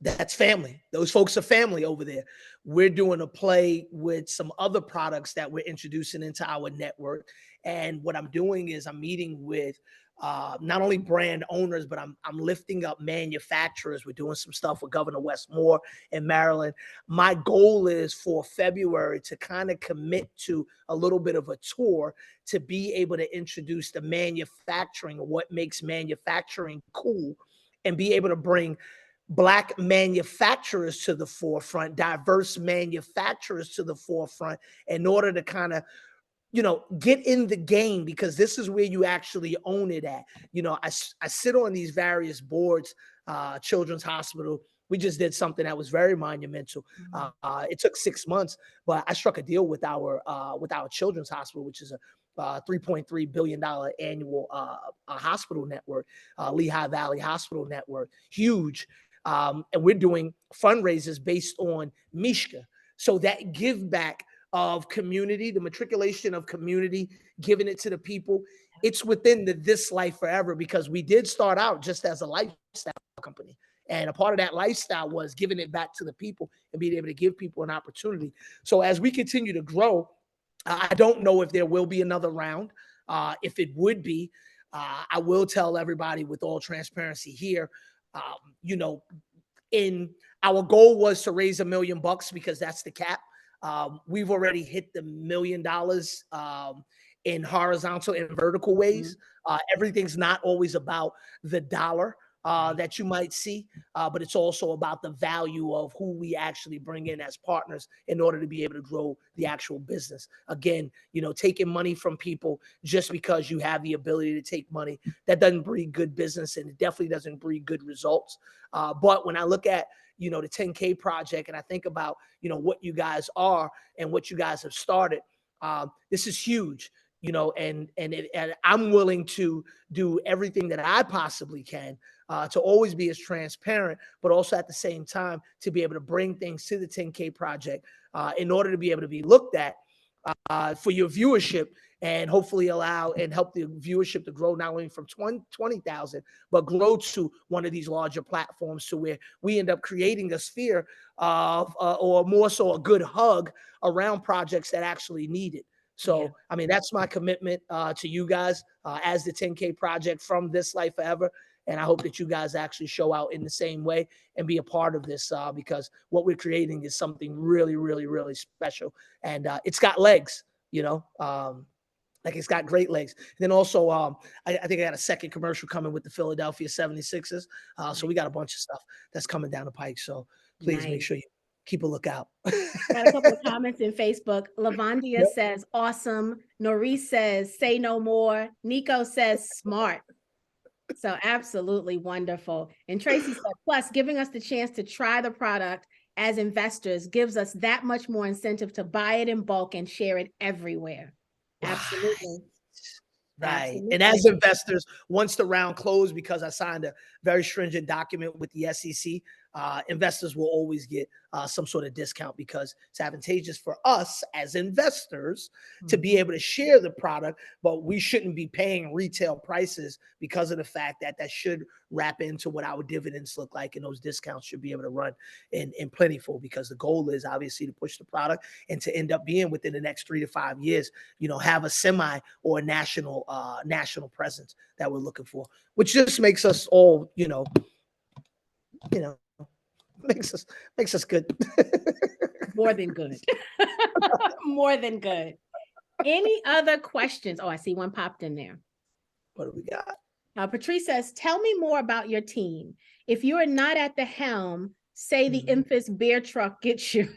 That's family. Those folks are family over there. We're doing a play with some other products that we're introducing into our network. And what I'm doing is I'm meeting with not only brand owners, but I'm lifting up manufacturers. We're doing some stuff with Governor Westmore in Maryland. My goal is for February to kind of commit to a little bit of a tour to be able to introduce the manufacturing, what makes manufacturing cool, and be able to bring Black manufacturers to the forefront, diverse manufacturers to the forefront, in order to kind of, you know, get in the game, because this is where you actually own it at. You know, I sit on these various boards, Children's Hospital. We just did something that was very monumental. It took 6 months, but I struck a deal with our Children's Hospital, which is a $3.3 billion annual hospital network, Lehigh Valley Hospital Network, huge. And we're doing fundraisers based on Mishka. So that give back of community, the matriculation of community, giving it to the people, it's within the This Life Forever, because we did start out just as a lifestyle company. And a part of that lifestyle was giving it back to the people and being able to give people an opportunity. So as we continue to grow, I don't know if there will be another round. If it would be, I will tell everybody with all transparency here, you know, in our goal was to raise $1 million, because that's the cap. We've already hit the $1 million in horizontal and vertical ways. Everything's not always about the dollar that you might see, but it's also about the value of who we actually bring in as partners in order to be able to grow the actual business. Again, you know, taking money from people just because you have the ability to take money, that doesn't breed good business, and it definitely doesn't breed good results. But when I look at, you know, the 10K Project, and I think about, you know, what you guys are and what you guys have started, this is huge, you know, and I'm willing to do everything that I possibly can to always be as transparent, but also at the same time to be able to bring things to the 10K Project in order to be able to be looked at for your viewership, and hopefully allow and help the viewership to grow, not only from 20,000, but grow to one of these larger platforms, to where we end up creating a sphere of, or more so a good hug around projects that actually need it. So, I mean, that's my commitment to you guys as the 10K Project from This Life Forever. And I hope that you guys actually show out in the same way and be a part of this, because what we're creating is something really, really, really special. And it's got legs, you know. Like, it's got great legs. And then also, I think I got a second commercial coming with the Philadelphia 76ers. So we got a bunch of stuff that's coming down the pike. So please make sure you keep a lookout. Got a couple of comments in Facebook. Lavandia says, awesome. Norris says, say no more. Nico says, smart. So absolutely wonderful. And Tracy said, plus giving us the chance to try the product as investors gives us that much more incentive to buy it in bulk and share it everywhere. Absolutely. Right. Absolutely. And as investors, once the round closed, because I signed a very stringent document with the SEC, investors will always get some sort of discount, because it's advantageous for us as investors to be able to share the product, but we shouldn't be paying retail prices, because of the fact that that should wrap into what our dividends look like, and those discounts should be able to run in plentiful, because the goal is obviously to push the product and to end up being within the next 3 to 5 years, you know, have a semi or a national presence that we're looking for, which just makes us all, you know, makes us good. More than good. More than good. Any other questions? Oh, I see one popped in there. What do we got? Patrice says, tell me more about your team. If you are not at the helm, say the infamous beer truck gets you,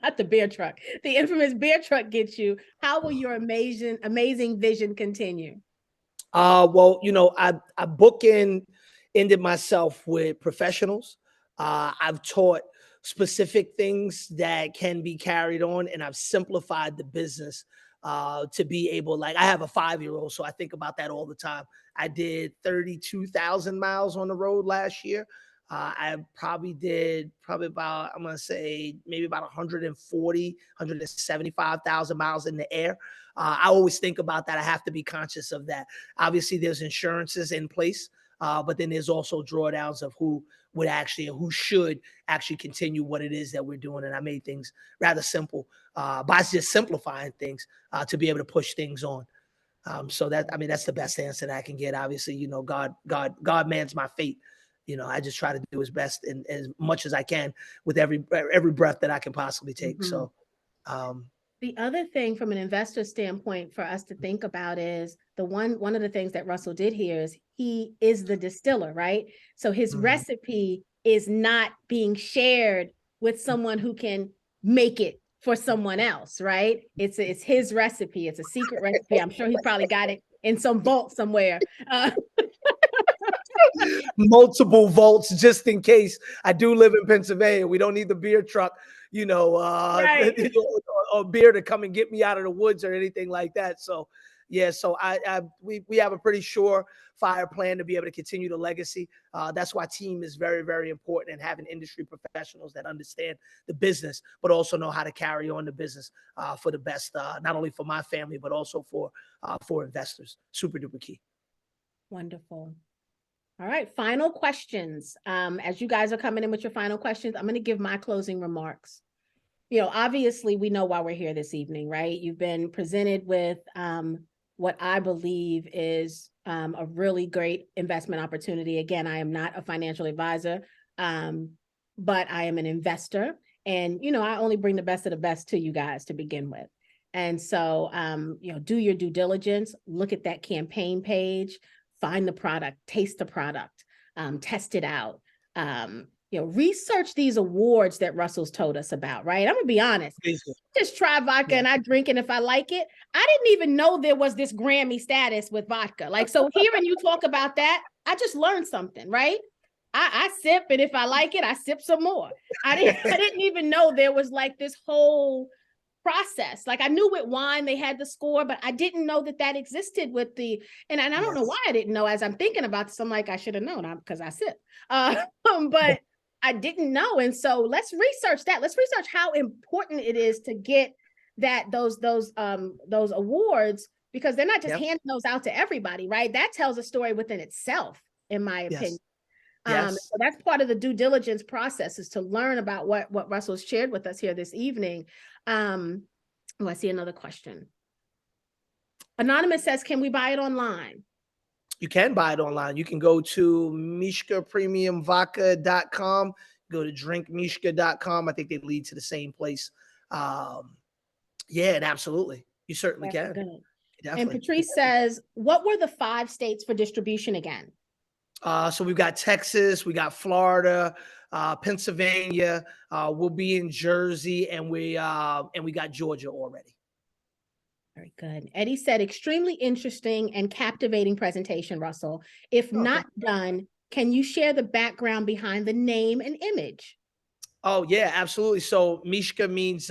not the beer truck, the infamous beer truck gets you, how will your amazing vision continue? Well, I ended myself with professionals. I've taught specific things that can be carried on, and I've simplified the business to be able, like, I have a 5-year-old, so I think about that all the time. I did 32,000 miles on the road last year. I probably did about, I'm going to say maybe about 140, 175,000 miles in the air. I always think about that. I have to be conscious of that. Obviously, there's insurances in place, but then there's also drawdowns of who should actually continue what it is that we're doing. And I made things rather simple by just simplifying things to be able to push things on. So that's the best answer that I can get. Obviously, God mans my fate. I just try to do his best and as much as I can with every breath that I can possibly take. Mm-hmm. So, the other thing from an investor standpoint for us to think about is one of the things that Russell did here is he is the distiller, right? So his recipe is not being shared with someone who can make it for someone else, right? It's his recipe. It's a secret recipe. I'm sure he probably got it in some vault somewhere. Multiple vaults just in case. I do live in Pennsylvania. We don't need the beer truck, right. or beer to come and get me out of the woods or anything like that. So, yeah, so we have a pretty surefire plan to be able to continue the legacy. That's why team is very, very important, and having industry professionals that understand the business, but also know how to carry on the business for the best, not only for my family, but also for investors. Super duper key. Wonderful. All right, final questions. As you guys are coming in with your final questions, I'm going to give my closing remarks. Obviously, we know why we're here this evening, right? You've been presented with what I believe is a really great investment opportunity. Again, I am not a financial advisor, but I am an investor. And, I only bring the best of the best to you guys to begin with. And so, do your due diligence, look at that campaign page, find the product, taste the product, test it out. Research these awards that Russell's told us about, right? I'm gonna be honest. Just try vodka and I drink, and if I like it, I didn't even know there was this Grammy status with vodka. Like, so hearing you talk about that, I just learned something, right? I sip, and if I like it, I sip some more. I didn't even know there was like this whole process. Like, I knew with wine they had the score, but I didn't know that existed with and I don't know why I didn't know. As I'm thinking about this, I'm like, I should have known because I sip. But I didn't know. And so let's research that. Let's research how important it is to get those awards, because they're not just handing those out to everybody, right? That tells a story within itself, in my opinion. So that's part of the due diligence process, is to learn about what Russell's shared with us here this evening. I see another question. Anonymous says, can we buy it online? You can buy it online. You can go to mishkapremiumvodka.com, go to drinkmishka.com. I think they lead to the same place. And absolutely. You certainly can. Definitely. And Patrice says, what were the 5 states for distribution again? So we've got Texas, we got Florida, Pennsylvania, we'll be in Jersey, and we got Georgia already. Very good. Eddie said, extremely interesting and captivating presentation, Russell. If not done, can you share the background behind the name and image? Oh, yeah, absolutely. So Mishka means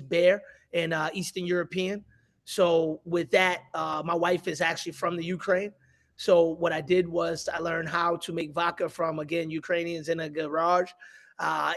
bear in Eastern European. So with that, my wife is actually from the Ukraine. So what I did was I learned how to make vodka from, again, Ukrainians in a garage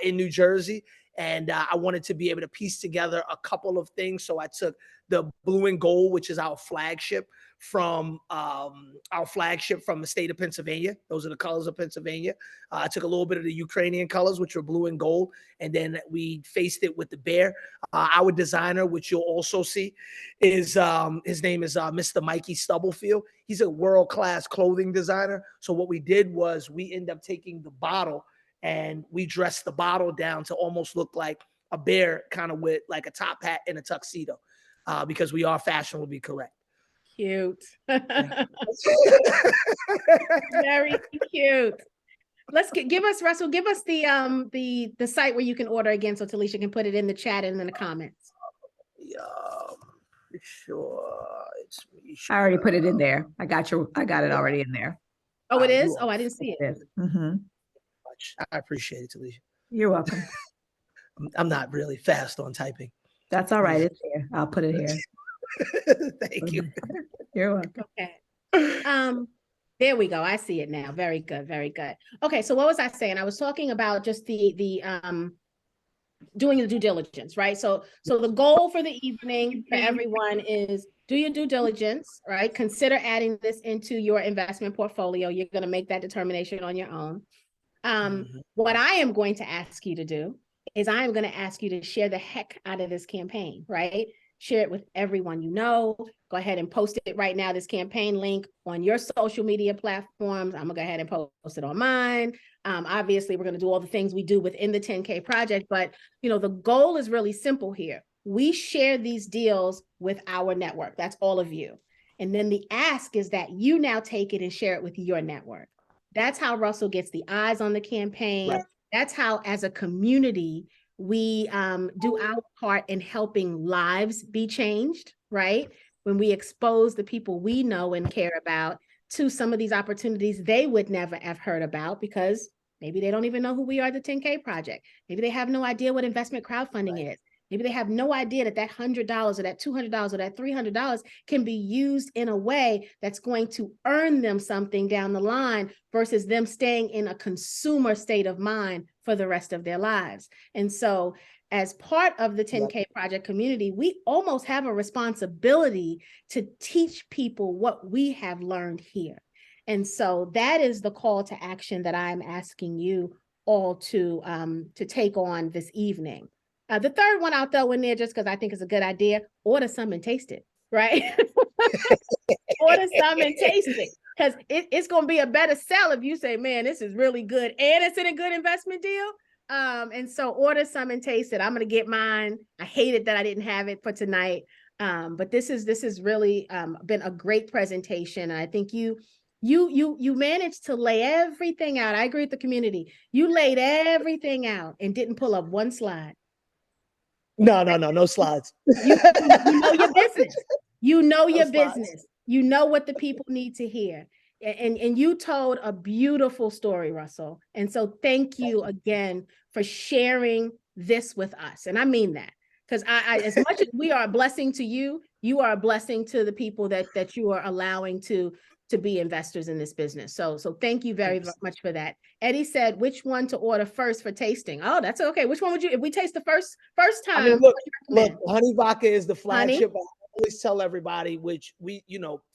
in New Jersey. And I wanted to be able to piece together a couple of things. So I took the blue and gold, which is our flagship from the state of Pennsylvania. Those are the colors of Pennsylvania. I took a little bit of the Ukrainian colors, which are blue and gold, and then we faced it with the bear. Our designer, which you'll also see, is his name is Mr. Mikey Stubblefield. He's a world-class clothing designer. So what we did was we ended up taking the bottle and we dressed the bottle down to almost look like a bear, kind of with like a top hat and a tuxedo. because we are fashionably correct. Cute. Very cute. Let's give us, Russell, give us the site where you can order again so Talisha can put it in the chat and in the comments. Yeah, sure. It's Mishka. I already put it in there. I got it already in there. Oh, it is? Oh, I didn't see it. Mm-hmm. I appreciate it, Talisha. You're welcome. I'm not really fast on typing. That's all right. It's here. I'll put it here. Thank you. You're welcome. Okay. There we go. I see it now. Very good. Very good. Okay. So what was I saying? I was talking about just the doing the due diligence, right? So the goal for the evening for everyone is do your due diligence, right? Consider adding this into your investment portfolio. You're going to make that determination on your own. What I am going to ask you to do is I am going to ask you to share the heck out of this campaign, right? Share it with everyone you know. Go ahead and post it right now, this campaign link on your social media platforms. I'm gonna go ahead and post it on mine. Obviously, we're gonna do all the things we do within the 10K project, but the goal is really simple here. We share these deals with our network. That's all of you. And then the ask is that you now take it and share it with your network. That's how Russell gets the eyes on the campaign. Right. That's how, as a community, we do our part in helping lives be changed, right? When we expose the people we know and care about to some of these opportunities they would never have heard about because maybe they don't even know who we are, the 10K Project. Maybe they have no idea what investment crowdfunding is. Maybe they have no idea that that $100 or that $200 or that $300 can be used in a way that's going to earn them something down the line versus them staying in a consumer state of mind for the rest of their lives. And so as part of the 10K Project community, we almost have a responsibility to teach people what we have learned here. And so that is the call to action that I'm asking you all to take on this evening. The third one I'll throw in there just because I think it's a good idea. Order some and taste it, right? Order some and taste it because it's going to be a better sell if you say, man, this is really good and it's in a good investment deal. And so order some and taste it. I'm going to get mine. I hated that I didn't have it for tonight. But this is really been a great presentation. And I think you managed to lay everything out. I agree with the community. You laid everything out and didn't pull up one slide. No slides. You know your business. You know your business. You know what the people need to hear. And you told a beautiful story, Russell. And so thank you again for sharing this with us. And I mean that because I as much as we are a blessing to you, you are a blessing to the people that you are allowing to be investors in this business. So thank you very much for that. Eddie said, which one to order first for tasting? Oh, that's okay. Which one would you, if we taste the first time? I mean, look, honey vodka is the flagship. I always tell everybody, which we,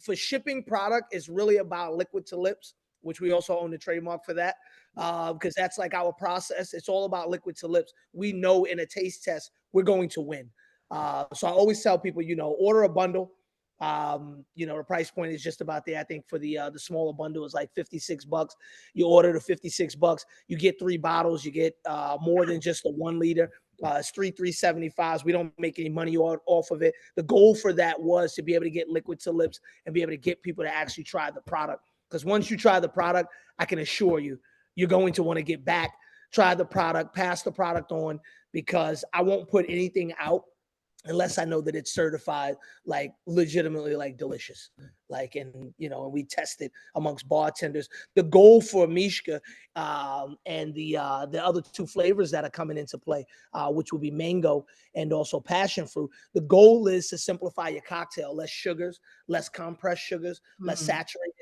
for shipping product is really about liquid to lips, which we also own the trademark for that. Because that's like our process. It's all about liquid to lips. We know in a taste test, we're going to win. So I always tell people, order a bundle. The price point is just about there. I think for the smaller bundle is like $56. You order the $56, you get 3 bottles, you get more than just a 1 liter. It's 375s. We don't make any money off of it. The goal for that was to be able to get liquid to lips and be able to get people to actually try the product. Because once you try the product, I can assure you, you're going to want to get back, try the product, pass the product on, because I won't put anything out unless I know that it's certified, like legitimately like delicious. Like, and we test it amongst bartenders. The goal for Mishka and the other 2 flavors that are coming into play, which will be mango and also passion fruit. The goal is to simplify your cocktail, less sugars, less compressed sugars, less saturated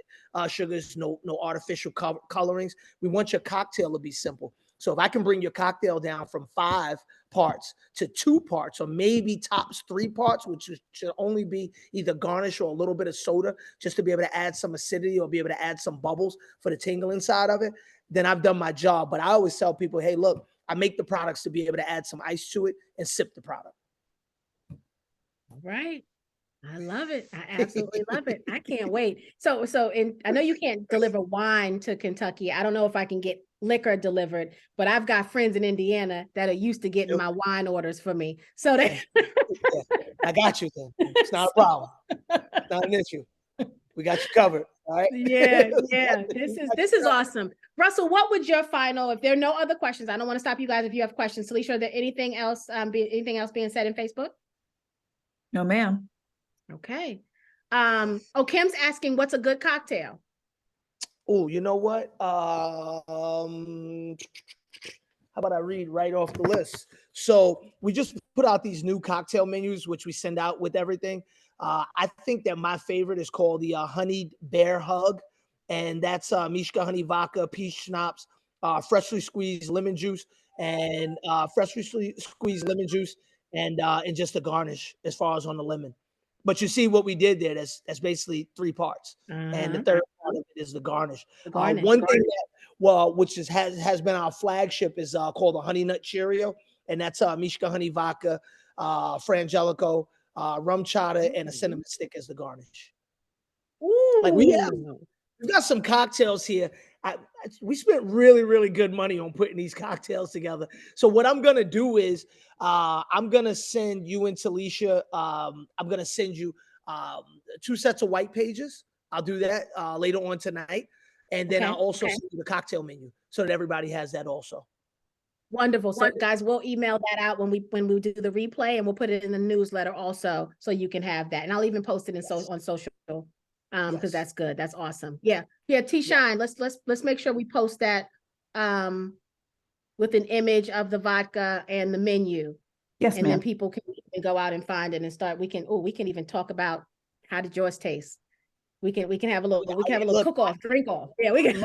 sugars, no artificial colorings. We want your cocktail to be simple. So if I can bring your cocktail down from 5 parts to 2 parts, or maybe tops 3 parts, which should only be either garnish or a little bit of soda, just to be able to add some acidity or be able to add some bubbles for the tingle inside of it, then I've done my job. But I always tell people, hey, look, I make the products to be able to add some ice to it and sip the product. All right. I love it. I absolutely love it. I can't wait. So, and I know you can't deliver wine to Kentucky. I don't know if I can get liquor delivered, but I've got friends in Indiana that are used to getting my wine orders for me. So they Yeah, I got you then. It's not a problem. It's not an issue. We got you covered. All right. Yeah. This is awesome. Russell, what would your final, if there are no other questions, I don't want to stop you guys if you have questions. Salisha, are there anything else being said in Facebook? No, ma'am. Okay. Kim's asking what's a good cocktail? Oh, you know what? How about I read right off the list? So we just put out these new cocktail menus, which we send out with everything. I think that my favorite is called the Honeyed Bear Hug, and that's Mishka honey vodka, peach schnapps, freshly squeezed lemon juice, and and just a garnish as far as on the lemon. But you see what we did there? That's basically 3 parts, and the third part of it is the garnish. One thing that which has been our flagship is called the Honey Nut Cheerio, and that's Mishka honey vodka, frangelico, rum chata, and a cinnamon stick as the garnish. Ooh. Like we've got some cocktails here. We spent really, really good money on putting these cocktails together. So what I'm gonna do is I'm gonna send you and Talisha. I'm gonna send you 2 sets of white pages. I'll do that later on tonight, and then I'll also send you the cocktail menu so that everybody has that also. Wonderful. So guys, we'll email that out when we do the replay, and we'll put it in the newsletter also, so you can have that. And I'll even post it on social. Because that's good. That's awesome. Yeah. T-Shine. Let's make sure we post that with an image of the vodka and the menu. Yes, and ma'am. then people can go out and find it and start. We can even talk about how did yours taste. We can have a little cook off, drink off. Yeah, we can.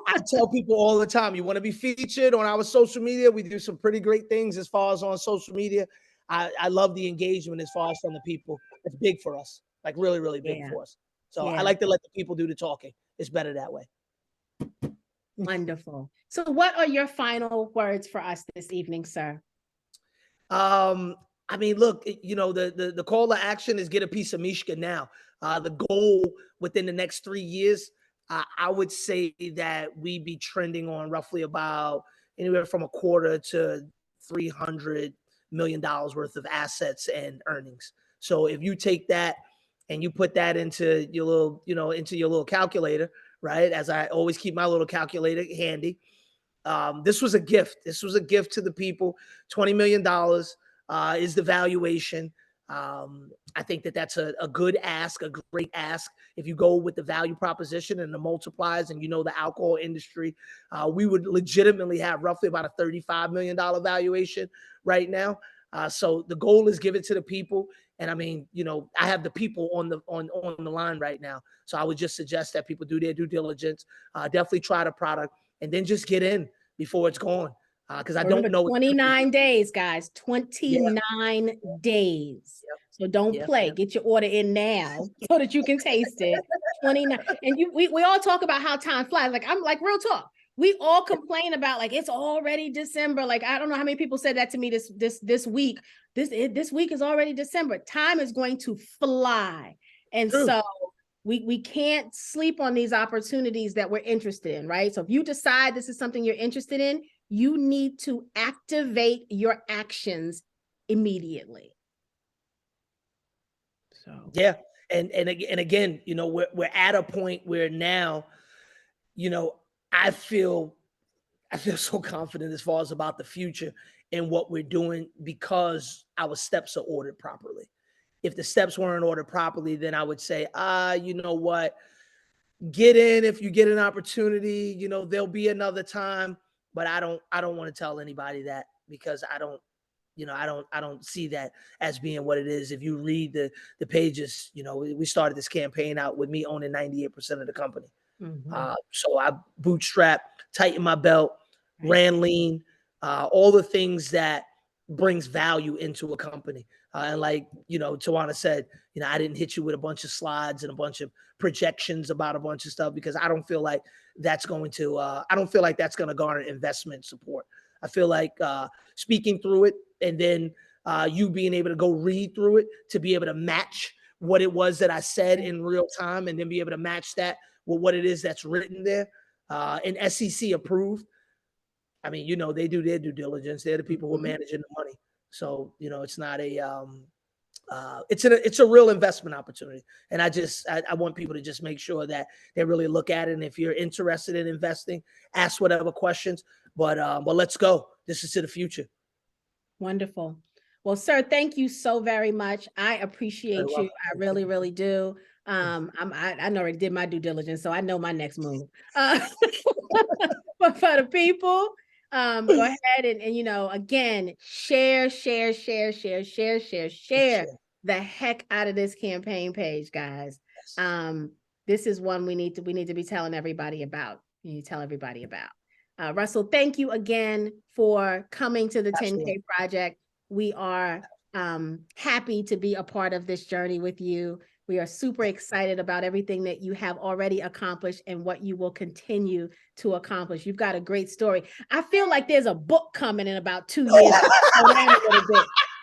I tell people all the time, you want to be featured on our social media. We do some pretty great things as far as on social media. I love the engagement as far as from the people. It's big for us, like really, really big for us. So I like to let the people do the talking. It's better that way. Wonderful. So what are your final words for us this evening, sir? I mean, look, the call to action is get a piece of Mishka now. The goal within the next 3 years, I would say that we be trending on roughly about anywhere from $250 to $300 million worth of assets and earnings. So if you take that and you put that into your little calculator, right? As I always keep my little calculator handy. This was a gift. This was a gift to the people. $20 million is the valuation. I think that's a good ask, a great ask. If you go with the value proposition and the multipliers and the alcohol industry, we would legitimately have roughly about a $35 million valuation right now. So the goal is give it to the people. And I mean, I have the people on the line right now. So I would just suggest that people do their due diligence, definitely try the product, and then just get in before it's gone. Because I don't know. 29 days, guys. 29 days. Yep. So don't play. Get your order in now so that you can taste it. 29. And we all talk about how time flies. Like, I'm like, real talk. We all complain about like it's already December. Like, I don't know how many people said that to me this week. This week is already December. Time is going to fly. And so we can't sleep on these opportunities that we're interested in, right? So if you decide this is something you're interested in, you need to activate your actions immediately. So and again, we're at a point where now, I feel so confident as far as about the future and what we're doing because our steps are ordered properly. If the steps weren't ordered properly, then I would say, you know what, get in if you get an opportunity. There'll be another time, but I don't want to tell anybody that because I don't see that as being what it is. If you read the pages, we started this campaign out with me owning 98% of the company. So I bootstrap, tighten my belt, ran lean, all the things that brings value into a company. And like, Tawana said, I didn't hit you with a bunch of slides and a bunch of projections about a bunch of stuff because I don't feel like that's going to garner investment support. I feel like speaking through it and then you being able to go read through it to be able to match what it was that I said in real time and then be able to match that with what it is that's written there and SEC approved. I mean, you know, they do their due diligence. They're the people who are Mhm. managing the money. So, you know, it's not a it's a real investment opportunity. And I want people to just make sure that they really look at it. And if you're interested in investing, ask whatever questions. But let's go. This is to the future. Wonderful. Well, sir, thank you so very much. I appreciate you. welcome. I really, really do. I already did my due diligence, so I know my next move. But for the people, go ahead and you know, again, share the heck out of this campaign page, guys. This is one we need to be telling everybody about. You need to tell everybody about. Russell, thank you again for coming to the Absolutely. 10K project. We are happy to be a part of this journey with you. We are super excited about everything that you have already accomplished and what you will continue to accomplish. You've got a great story. I feel like there's a book coming in about 2 years.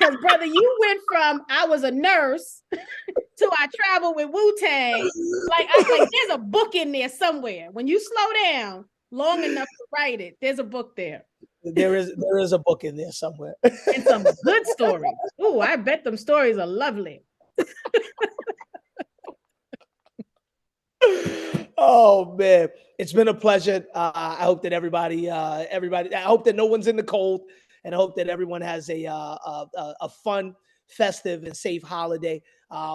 Because, brother, you went from I was a nurse to I travel with Wu-Tang. Like there's a book in there somewhere. When you slow down long enough to write it, there's a book there. There is a book in there somewhere. And some good stories. Oh, I bet them stories are lovely. Oh man, it's been a pleasure. I hope that everybody, I hope that no one's in the cold, and I hope that everyone has a fun, festive, and safe holiday.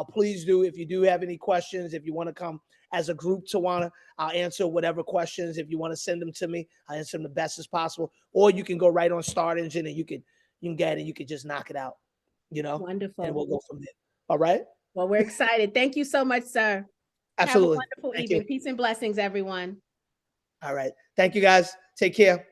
Please do, if you do have any questions, if you want to come as a group to Tawana, I'll answer whatever questions. If you want to send them to me, I'll answer them the best as possible. Or you can go right on Start Engine and you can get it. You can just knock it out, you know. Wonderful. And we'll go from there. All right. Well, we're excited. Thank you so much, sir. Absolutely. Have a wonderful Thank evening. you. Peace and blessings, everyone. All right. Thank you, guys. Take care.